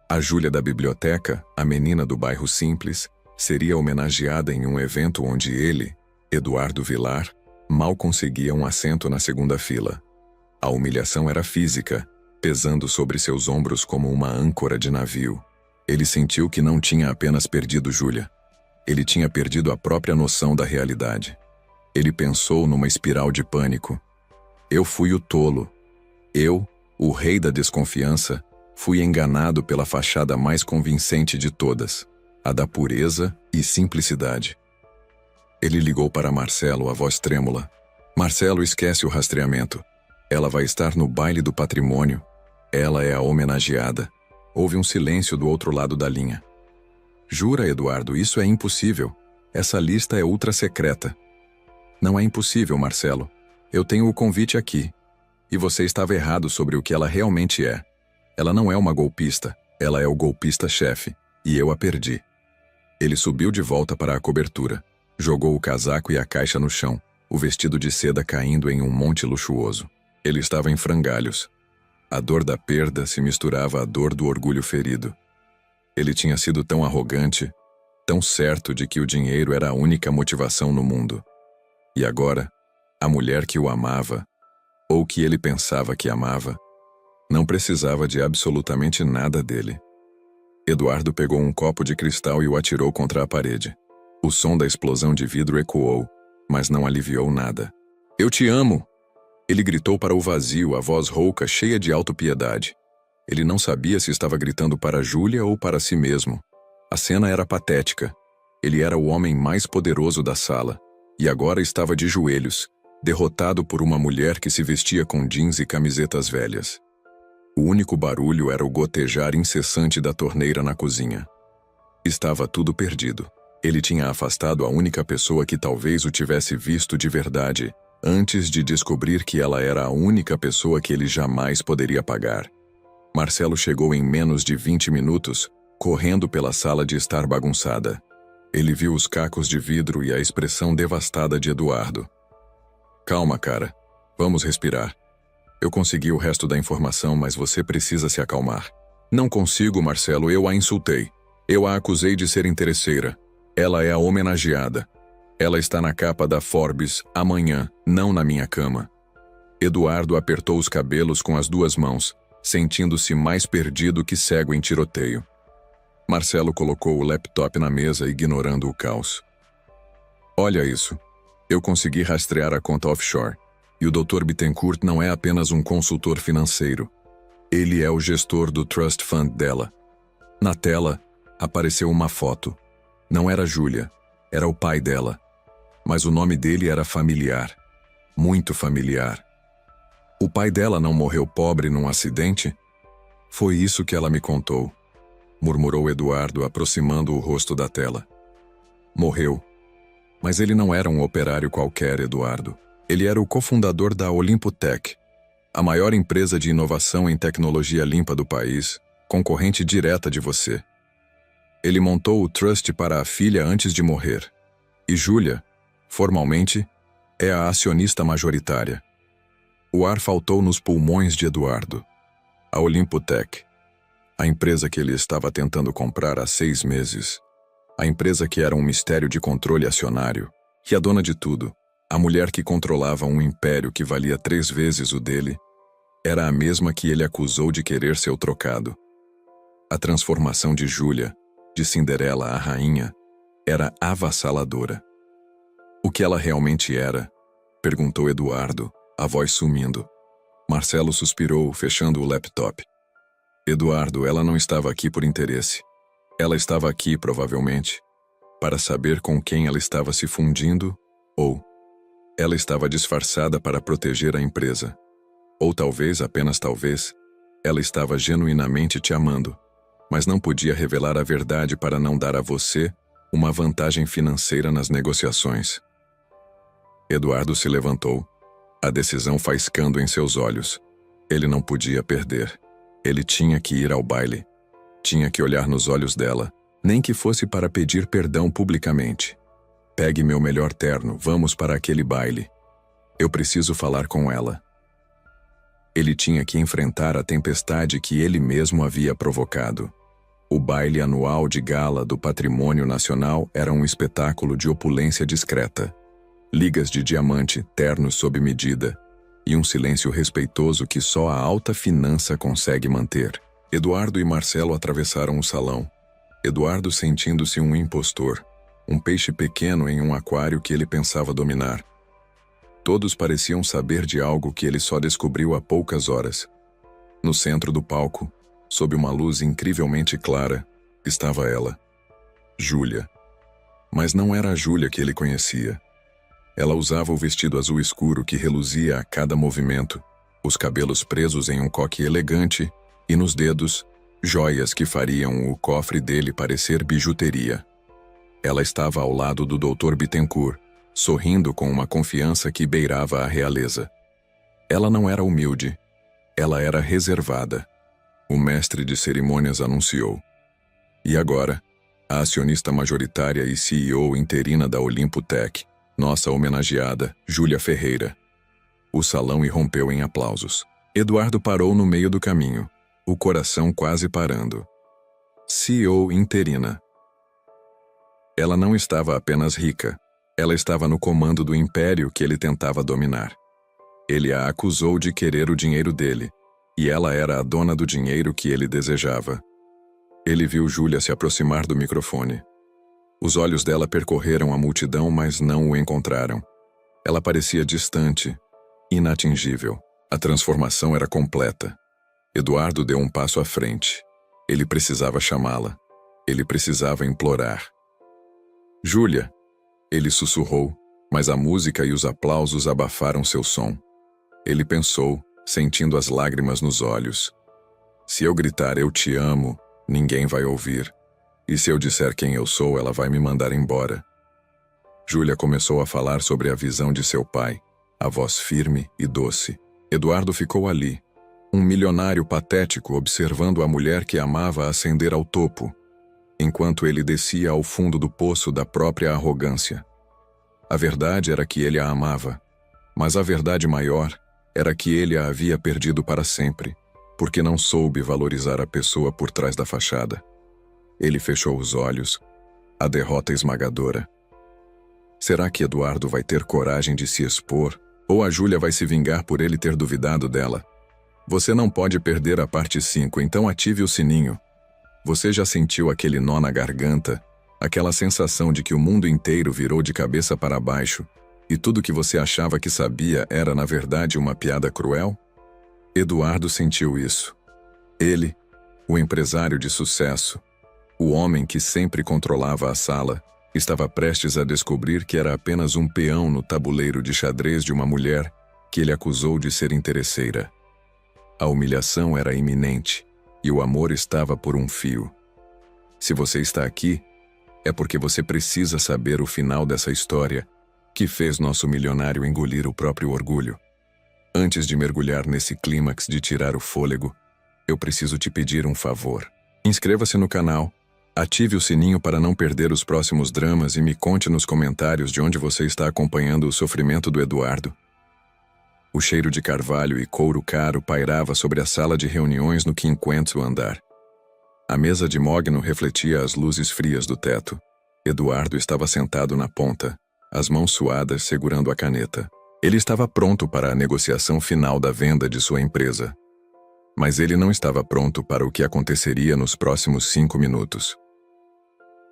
A Júlia da biblioteca, a menina do bairro simples, seria homenageada em um evento onde ele, Eduardo Vilar, mal conseguia um assento na segunda fila. A humilhação era física, pesando sobre seus ombros como uma âncora de navio. Ele sentiu que não tinha apenas perdido Júlia. Ele tinha perdido a própria noção da realidade. Ele pensou numa espiral de pânico. Eu fui o tolo. Eu, o rei da desconfiança, fui enganado pela fachada mais convincente de todas, a da pureza e simplicidade. Ele ligou para Marcelo, a voz trêmula. Marcelo, esquece o rastreamento. Ela vai estar no baile do patrimônio. Ela é a homenageada. Houve um silêncio do outro lado da linha. Jura, Eduardo, isso é impossível. Essa lista é ultra secreta. Não é impossível, Marcelo. Eu tenho o convite aqui. E você estava errado sobre o que ela realmente é. Ela não é uma golpista. Ela é o golpista-chefe. E eu a perdi. Ele subiu de volta para a cobertura. Jogou o casaco e a caixa no chão, o vestido de seda caindo em um monte luxuoso. Ele estava em frangalhos. A dor da perda se misturava à dor do orgulho ferido. Ele tinha sido tão arrogante, tão certo de que o dinheiro era a única motivação no mundo. E agora, a mulher que o amava, ou que ele pensava que amava, não precisava de absolutamente nada dele. Eduardo pegou um copo de cristal e o atirou contra a parede. O som da explosão de vidro ecoou, mas não aliviou nada. Eu te amo! Ele gritou para o vazio, a voz rouca, cheia de autopiedade. Ele não sabia se estava gritando para Júlia ou para si mesmo. A cena era patética. Ele era o homem mais poderoso da sala, e agora estava de joelhos, derrotado por uma mulher que se vestia com jeans e camisetas velhas. O único barulho era o gotejar incessante da torneira na cozinha. Estava tudo perdido. Ele tinha afastado a única pessoa que talvez o tivesse visto de verdade, antes de descobrir que ela era a única pessoa que ele jamais poderia pagar. Marcelo chegou em menos de 20 minutos, correndo pela sala de estar bagunçada. Ele viu os cacos de vidro e a expressão devastada de Eduardo. Calma, cara. Vamos respirar. Eu consegui o resto da informação, mas você precisa se acalmar. Não consigo, Marcelo, eu a insultei. Eu a acusei de ser interesseira. Ela é a homenageada. Ela está na capa da Forbes amanhã, não na minha cama. Eduardo apertou os cabelos com as duas mãos, sentindo-se mais perdido que cego em tiroteio. Marcelo colocou o laptop na mesa, ignorando o caos. Olha isso. Eu consegui rastrear a conta offshore. E o Dr. Bittencourt não é apenas um consultor financeiro. Ele é o gestor do trust fund dela. Na tela, apareceu uma foto. Não era Júlia, era o pai dela. Mas o nome dele era familiar. Muito familiar. O pai dela não morreu pobre num acidente? Foi isso que ela me contou, murmurou Eduardo, aproximando o rosto da tela. Morreu. Mas ele não era um operário qualquer, Eduardo. Ele era o cofundador da Olimpo Tech, a maior empresa de inovação em tecnologia limpa do país, concorrente direta de você. Ele montou o trust para a filha antes de morrer. E Júlia, formalmente, é a acionista majoritária. O ar faltou nos pulmões de Eduardo. A Olimpo Tech, a empresa que ele estava tentando comprar há 6 meses. A empresa que era um mistério de controle acionário. E a dona de tudo, a mulher que controlava um império que valia 3 vezes o dele, era a mesma que ele acusou de querer seu trocado. A transformação de Júlia, de Cinderela à rainha, era avassaladora. O que ela realmente era? Perguntou Eduardo, a voz sumindo. Marcelo suspirou, fechando o laptop. Eduardo, ela não estava aqui por interesse. Ela estava aqui, provavelmente, para saber com quem ela estava se fundindo, ou ela estava disfarçada para proteger a empresa. Ou talvez, apenas talvez, ela estava genuinamente te amando, mas não podia revelar a verdade para não dar a você uma vantagem financeira nas negociações. Eduardo se levantou, a decisão faiscando em seus olhos. Ele não podia perder. Ele tinha que ir ao baile. Tinha que olhar nos olhos dela, nem que fosse para pedir perdão publicamente. Pegue meu melhor terno, vamos para aquele baile. Eu preciso falar com ela. Ele tinha que enfrentar a tempestade que ele mesmo havia provocado. O baile anual de gala do Patrimônio Nacional era um espetáculo de opulência discreta. Ligas de diamante, ternos sob medida, e um silêncio respeitoso que só a alta finança consegue manter. Eduardo e Marcelo atravessaram o salão. Eduardo sentindo-se um impostor, um peixe pequeno em um aquário que ele pensava dominar. Todos pareciam saber de algo que ele só descobriu há poucas horas. No centro do palco, sob uma luz incrivelmente clara, estava ela, Júlia. Mas não era a Júlia que ele conhecia. Ela usava o vestido azul escuro que reluzia a cada movimento, os cabelos presos em um coque elegante e nos dedos, joias que fariam o cofre dele parecer bijuteria. Ela estava ao lado do Dr. Bittencourt, sorrindo com uma confiança que beirava a realeza. Ela não era humilde, ela era reservada. O mestre de cerimônias anunciou. E agora, a acionista majoritária e CEO interina da Olimpo Tech, nossa homenageada, Júlia Ferreira. O salão irrompeu em aplausos. Eduardo parou no meio do caminho, o coração quase parando. CEO interina. Ela não estava apenas rica, ela estava no comando do império que ele tentava dominar. Ele a acusou de querer o dinheiro dele, e ela era a dona do dinheiro que ele desejava. Ele viu Júlia se aproximar do microfone. Os olhos dela percorreram a multidão, mas não o encontraram. Ela parecia distante, inatingível. A transformação era completa. Eduardo deu um passo à frente. Ele precisava chamá-la. Ele precisava implorar. Júlia! Ele sussurrou, mas a música e os aplausos abafaram seu som. Ele pensou, sentindo as lágrimas nos olhos. Se eu gritar eu te amo, ninguém vai ouvir. E se eu disser quem eu sou, ela vai me mandar embora. Júlia começou a falar sobre a visão de seu pai, a voz firme e doce. Eduardo ficou ali, um milionário patético observando a mulher que amava ascender ao topo, enquanto ele descia ao fundo do poço da própria arrogância. A verdade era que ele a amava, mas a verdade maior era que ele a havia perdido para sempre, porque não soube valorizar a pessoa por trás da fachada. Ele fechou os olhos, a derrota esmagadora. Será que Eduardo vai ter coragem de se expor, ou a Júlia vai se vingar por ele ter duvidado dela? Você não pode perder a parte 5, então ative o sininho. Você já sentiu aquele nó na garganta, aquela sensação de que o mundo inteiro virou de cabeça para baixo, e tudo que você achava que sabia era, na verdade, uma piada cruel? Eduardo sentiu isso. Ele, o empresário de sucesso, o homem que sempre controlava a sala, estava prestes a descobrir que era apenas um peão no tabuleiro de xadrez de uma mulher que ele acusou de ser interesseira. A humilhação era iminente e o amor estava por um fio. Se você está aqui, é porque você precisa saber o final dessa história que fez nosso milionário engolir o próprio orgulho. Antes de mergulhar nesse clímax de tirar o fôlego, eu preciso te pedir um favor. Inscreva-se no canal, ative o sininho para não perder os próximos dramas e me conte nos comentários de onde você está acompanhando o sofrimento do Eduardo. O cheiro de carvalho e couro caro pairava sobre a sala de reuniões no 5º andar. A mesa de mogno refletia as luzes frias do teto. Eduardo estava sentado na ponta, as mãos suadas segurando a caneta. Ele estava pronto para a negociação final da venda de sua empresa. Mas ele não estava pronto para o que aconteceria nos próximos 5 minutos.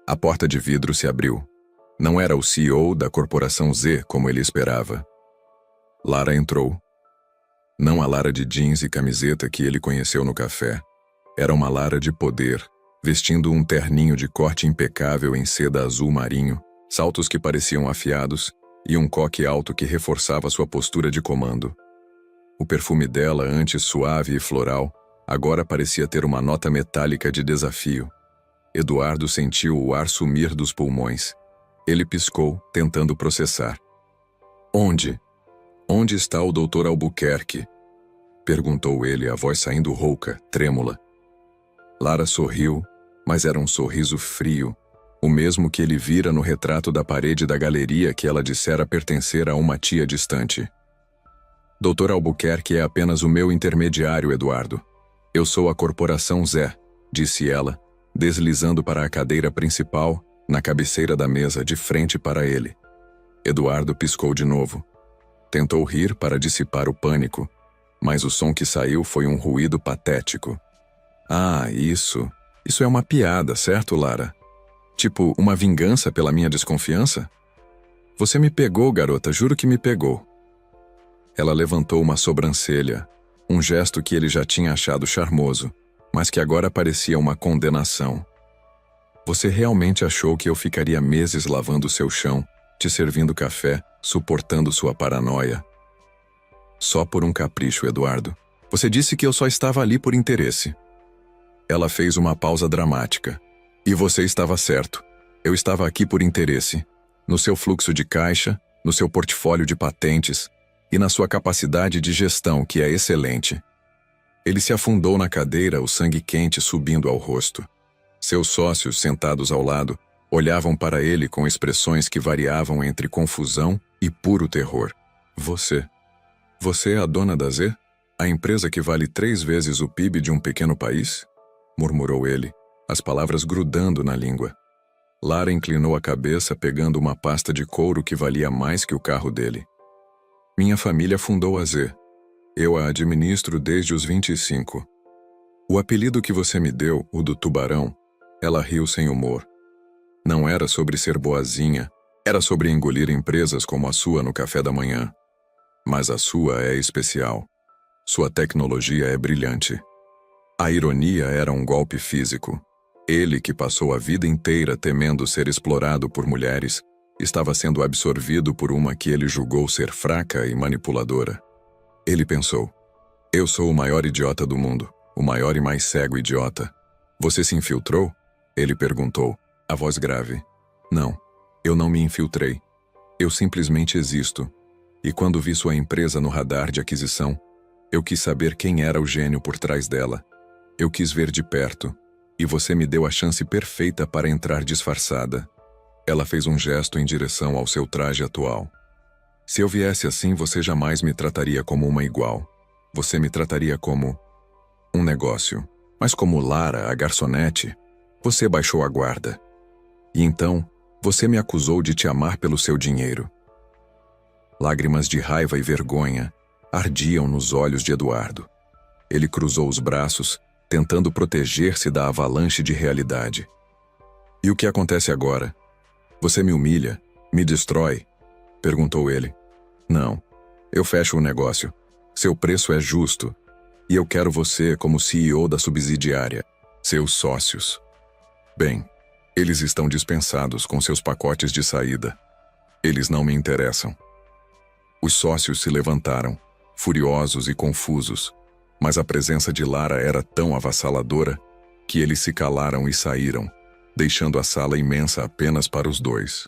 A porta de vidro se abriu. Não era o CEO da Corporação Z como ele esperava. Lara entrou. Não a Lara de jeans e camiseta que ele conheceu no café. Era uma Lara de poder, vestindo um terninho de corte impecável em seda azul marinho, saltos que pareciam afiados e um coque alto que reforçava sua postura de comando. O perfume dela, antes suave e floral, agora parecia ter uma nota metálica de desafio. Eduardo sentiu o ar sumir dos pulmões. Ele piscou, tentando processar. Onde? Onde está o Dr. Albuquerque? Perguntou ele, a voz saindo rouca, trêmula. Lara sorriu, mas era um sorriso frio, o mesmo que ele vira no retrato da parede da galeria que ela dissera pertencer a uma tia distante. Dr. Albuquerque é apenas o meu intermediário, Eduardo. Eu sou a Corporação Zé, disse ela, deslizando para a cadeira principal, na cabeceira da mesa, de frente para ele. Eduardo piscou de novo. Tentou rir para dissipar o pânico, mas o som que saiu foi um ruído patético. Ah, isso é uma piada, certo, Lara? Tipo, uma vingança pela minha desconfiança? Você me pegou, garota, juro que me pegou. Ela levantou uma sobrancelha, um gesto que ele já tinha achado charmoso, mas que agora parecia uma condenação. Você realmente achou que eu ficaria meses lavando seu chão, te servindo café, suportando sua paranoia? Só por um capricho, Eduardo. Você disse que eu só estava ali por interesse. Ela fez uma pausa dramática. E você estava certo. Eu estava aqui por interesse. No seu fluxo de caixa, no seu portfólio de patentes e na sua capacidade de gestão, que é excelente. Ele se afundou na cadeira, o sangue quente subindo ao rosto. Seus sócios, sentados ao lado, olhavam para ele com expressões que variavam entre confusão e puro terror. Você é a dona da Z? A empresa que vale 3 vezes o PIB de um pequeno país? Murmurou ele, as palavras grudando na língua. Lara inclinou a cabeça pegando uma pasta de couro que valia mais que o carro dele. Minha família fundou a Z. Eu a administro desde os 25. O apelido que você me deu, o do Tubarão, ela riu sem humor. Não era sobre ser boazinha, era sobre engolir empresas como a sua no café da manhã. Mas a sua é especial. Sua tecnologia é brilhante. A ironia era um golpe físico. Ele, que passou a vida inteira temendo ser explorado por mulheres, estava sendo absorvido por uma que ele julgou ser fraca e manipuladora. Ele pensou: eu sou o maior idiota do mundo, o maior e mais cego idiota. Você se infiltrou? Ele perguntou, a voz grave. Não, eu não me infiltrei. Eu simplesmente existo. E quando vi sua empresa no radar de aquisição, eu quis saber quem era o gênio por trás dela. Eu quis ver de perto, e você me deu a chance perfeita para entrar disfarçada. Ela fez um gesto em direção ao seu traje atual. Se eu viesse assim, você jamais me trataria como uma igual. Você me trataria como um negócio. Mas como Lara, a garçonete, você baixou a guarda. E então, você me acusou de te amar pelo seu dinheiro. Lágrimas de raiva e vergonha ardiam nos olhos de Eduardo. Ele cruzou os braços, tentando proteger-se da avalanche de realidade. E o que acontece agora? Você me humilha? Me destrói? Perguntou ele. Não, eu fecho o negócio. Seu preço é justo. E eu quero você como CEO da subsidiária, seus sócios. Bem, eles estão dispensados com seus pacotes de saída. Eles não me interessam. Os sócios se levantaram, furiosos e confusos, mas a presença de Lara era tão avassaladora que eles se calaram e saíram, deixando a sala imensa apenas para os dois.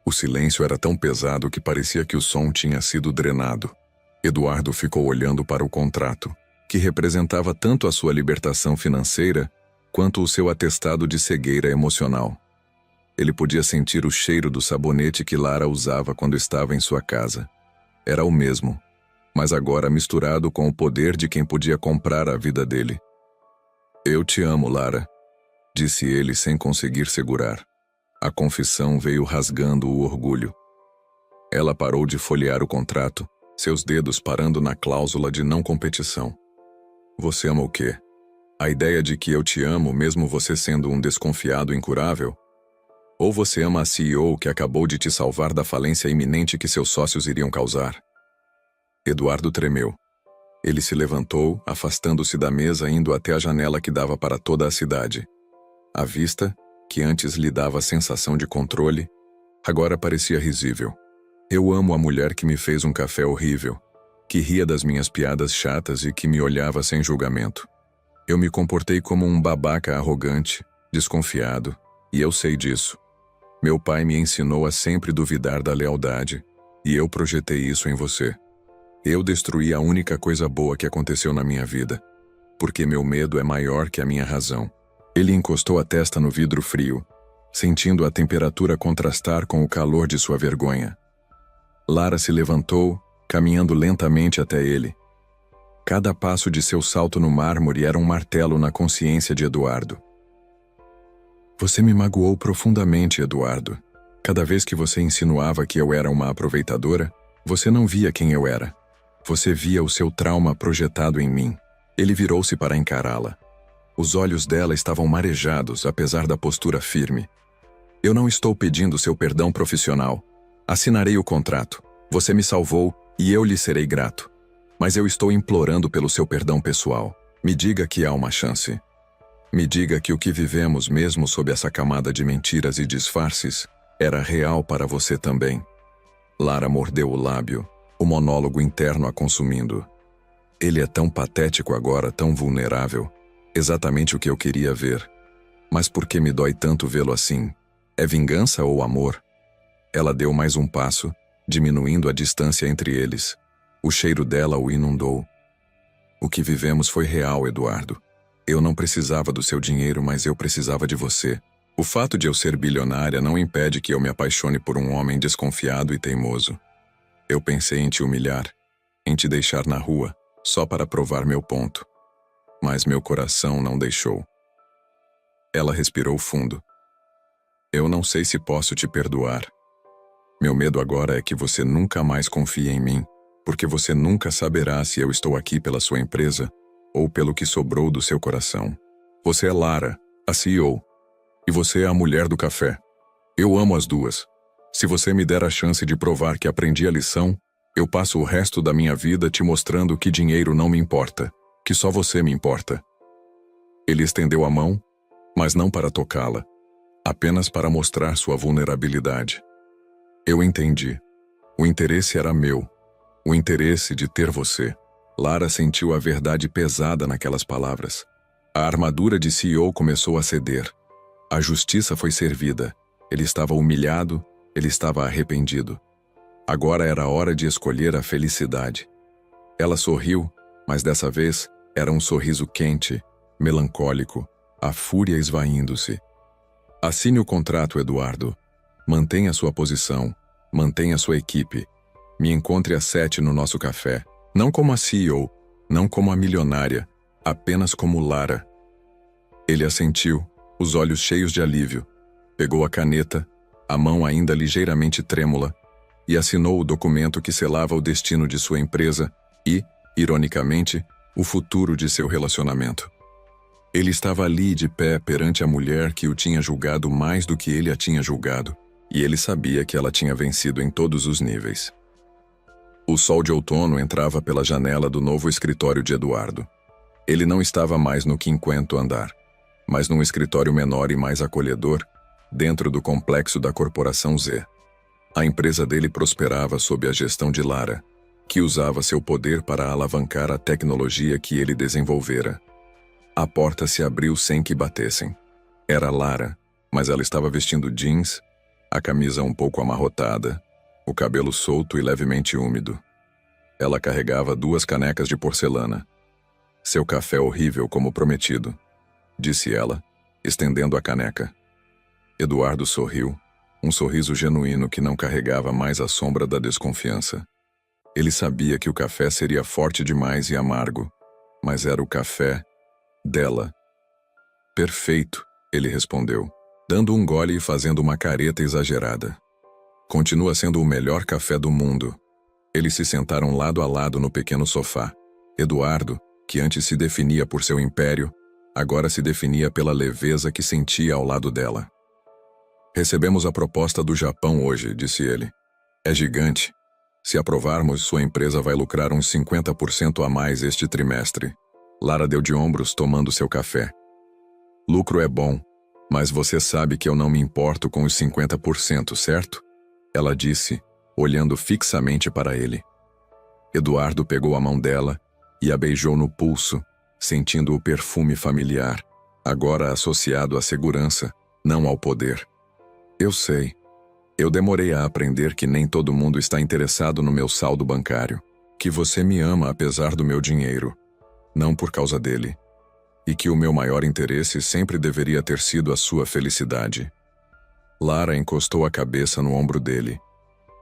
O silêncio era tão pesado que parecia que o som tinha sido drenado. Eduardo ficou olhando para o contrato, que representava tanto a sua libertação financeira quanto o seu atestado de cegueira emocional. Ele podia sentir o cheiro do sabonete que Lara usava quando estava em sua casa. Era o mesmo, mas agora misturado com o poder de quem podia comprar a vida dele. Eu te amo, Lara, disse ele sem conseguir segurar. A confissão veio rasgando o orgulho. Ela parou de folhear o contrato, seus dedos parando na cláusula de não competição. Você ama o quê? A ideia de que eu te amo mesmo você sendo um desconfiado incurável? Ou você ama a CEO que acabou de te salvar da falência iminente que seus sócios iriam causar? Eduardo tremeu. Ele se levantou, afastando-se da mesa, indo até a janela que dava para toda a cidade. A vista, que antes lhe dava a sensação de controle, agora parecia risível. Eu amo a mulher que me fez um café horrível, que ria das minhas piadas chatas e que me olhava sem julgamento. Eu me comportei como um babaca arrogante, desconfiado, e eu sei disso. Meu pai me ensinou a sempre duvidar da lealdade, e eu projetei isso em você. Eu destruí a única coisa boa que aconteceu na minha vida, porque meu medo é maior que a minha razão. Ele encostou a testa no vidro frio, sentindo a temperatura contrastar com o calor de sua vergonha. Lara se levantou, caminhando lentamente até ele. Cada passo de seu salto no mármore era um martelo na consciência de Eduardo. Você me magoou profundamente, Eduardo. Cada vez que você insinuava que eu era uma aproveitadora, você não via quem eu era. Você via o seu trauma projetado em mim. Ele virou-se para encará-la. Os olhos dela estavam marejados, apesar da postura firme. Eu não estou pedindo seu perdão profissional. Assinarei o contrato. Você me salvou e eu lhe serei grato. Mas eu estou implorando pelo seu perdão pessoal. Me diga que há uma chance. Me diga que o que vivemos, mesmo sob essa camada de mentiras e disfarces, era real para você também. Lara mordeu o lábio, o monólogo interno a consumindo. Ele é tão patético agora, tão vulnerável. Exatamente o que eu queria ver. Mas por que me dói tanto vê-lo assim? É vingança ou amor? Ela deu mais um passo, diminuindo a distância entre eles. O cheiro dela o inundou. O que vivemos foi real, Eduardo. Eu não precisava do seu dinheiro, mas eu precisava de você. O fato de eu ser bilionária não impede que eu me apaixone por um homem desconfiado e teimoso. Eu pensei em te humilhar, em te deixar na rua, só para provar meu ponto. Mas meu coração não deixou. Ela respirou fundo. Eu não sei se posso te perdoar. Meu medo agora é que você nunca mais confie em mim, porque você nunca saberá se eu estou aqui pela sua empresa ou pelo que sobrou do seu coração. Você é Lara, a CEO, e você é a mulher do café. Eu amo as duas. Se você me der a chance de provar que aprendi a lição, eu passo o resto da minha vida te mostrando que dinheiro não me importa, que só você me importa. Ele estendeu a mão, mas não para tocá-la, apenas para mostrar sua vulnerabilidade. Eu entendi. O interesse era meu. O interesse de ter você. Lara sentiu a verdade pesada naquelas palavras. A armadura de CEO começou a ceder. A justiça foi servida. Ele estava humilhado, ele estava arrependido. Agora era hora de escolher a felicidade. Ela sorriu, mas dessa vez era um sorriso quente, melancólico, a fúria esvaindo-se. Assine o contrato, Eduardo. Mantenha sua posição, mantenha sua equipe. Me encontre às 7 no nosso café. Não como a CEO, não como a milionária, apenas como Lara. Ele assentiu, os olhos cheios de alívio. Pegou a caneta, a mão ainda ligeiramente trêmula, e assinou o documento que selava o destino de sua empresa e, ironicamente, o futuro de seu relacionamento. Ele estava ali de pé perante a mulher que o tinha julgado mais do que ele a tinha julgado, e ele sabia que ela tinha vencido em todos os níveis. O sol de outono entrava pela janela do novo escritório de Eduardo. Ele não estava mais no 50º andar, mas num escritório menor e mais acolhedor, dentro do complexo da Corporação Z. A empresa dele prosperava sob a gestão de Lara, que usava seu poder para alavancar a tecnologia que ele desenvolvera. A porta se abriu sem que batessem. Era Lara, mas ela estava vestindo jeans, a camisa um pouco amarrotada, o cabelo solto e levemente úmido. Ela carregava 2 canecas de porcelana. Seu café horrível como prometido, disse ela, estendendo a caneca. Eduardo sorriu, um sorriso genuíno que não carregava mais a sombra da desconfiança. Ele sabia que o café seria forte demais e amargo, mas era o café dela. Perfeito, ele respondeu, dando um gole e fazendo uma careta exagerada. Continua sendo o melhor café do mundo. Eles se sentaram lado a lado no pequeno sofá. Eduardo, que antes se definia por seu império, agora se definia pela leveza que sentia ao lado dela. Recebemos a proposta do Japão hoje, disse ele. É gigante. Se aprovarmos, sua empresa vai lucrar uns 50% a mais este trimestre. Lara deu de ombros tomando seu café. Lucro é bom, mas você sabe que eu não me importo com os 50%, certo? Ela disse, olhando fixamente para ele. Eduardo pegou a mão dela e a beijou no pulso, sentindo o perfume familiar, agora associado à segurança, não ao poder. Eu sei. Eu demorei a aprender que nem todo mundo está interessado no meu saldo bancário, que você me ama apesar do meu dinheiro, não por causa dele, e que o meu maior interesse sempre deveria ter sido a sua felicidade. Lara encostou a cabeça no ombro dele.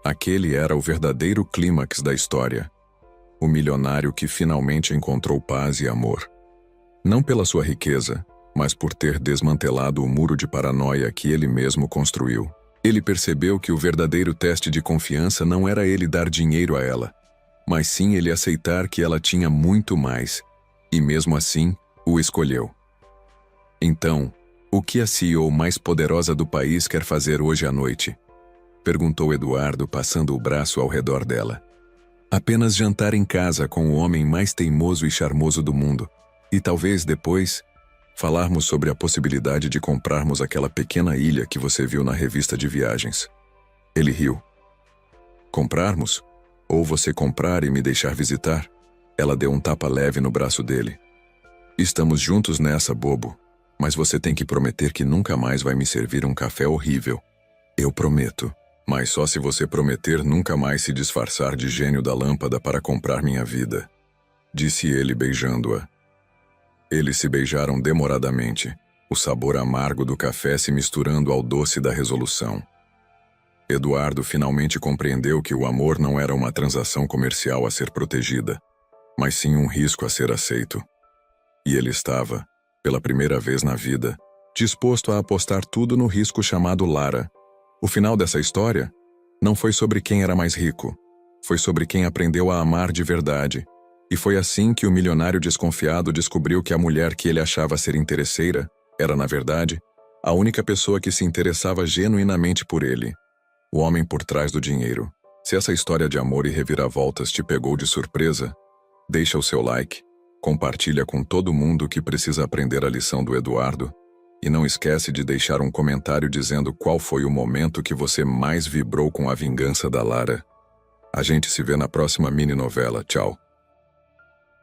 Aquele era o verdadeiro clímax da história. O milionário que finalmente encontrou paz e amor. Não pela sua riqueza, mas por ter desmantelado o muro de paranoia que ele mesmo construiu. Ele percebeu que o verdadeiro teste de confiança não era ele dar dinheiro a ela, mas sim ele aceitar que ela tinha muito mais, e mesmo assim, o escolheu. Então, o que a CEO mais poderosa do país quer fazer hoje à noite? Perguntou Eduardo, passando o braço ao redor dela. Apenas jantar em casa com o homem mais teimoso e charmoso do mundo, e talvez depois falarmos sobre a possibilidade de comprarmos aquela pequena ilha que você viu na revista de viagens. Ele riu. Comprarmos? Ou você comprar e me deixar visitar? Ela deu um tapa leve no braço dele. Estamos juntos nessa, bobo, mas você tem que prometer que nunca mais vai me servir um café horrível. Eu prometo, mas só se você prometer nunca mais se disfarçar de gênio da lâmpada para comprar minha vida, disse ele beijando-a. Eles se beijaram demoradamente, o sabor amargo do café se misturando ao doce da resolução. Eduardo finalmente compreendeu que o amor não era uma transação comercial a ser protegida, mas sim um risco a ser aceito. E ele estava, pela primeira vez na vida, disposto a apostar tudo no risco chamado Lara. O final dessa história não foi sobre quem era mais rico, foi sobre quem aprendeu a amar de verdade. E foi assim que o milionário desconfiado descobriu que a mulher que ele achava ser interesseira era, na verdade, a única pessoa que se interessava genuinamente por ele. O homem por trás do dinheiro. Se essa história de amor e reviravoltas te pegou de surpresa, deixa o seu like, Compartilha com todo mundo que precisa aprender a lição do Eduardo. E não esquece de deixar um comentário dizendo qual foi o momento que você mais vibrou com a vingança da Lara. A gente se vê na próxima mini novela. Tchau.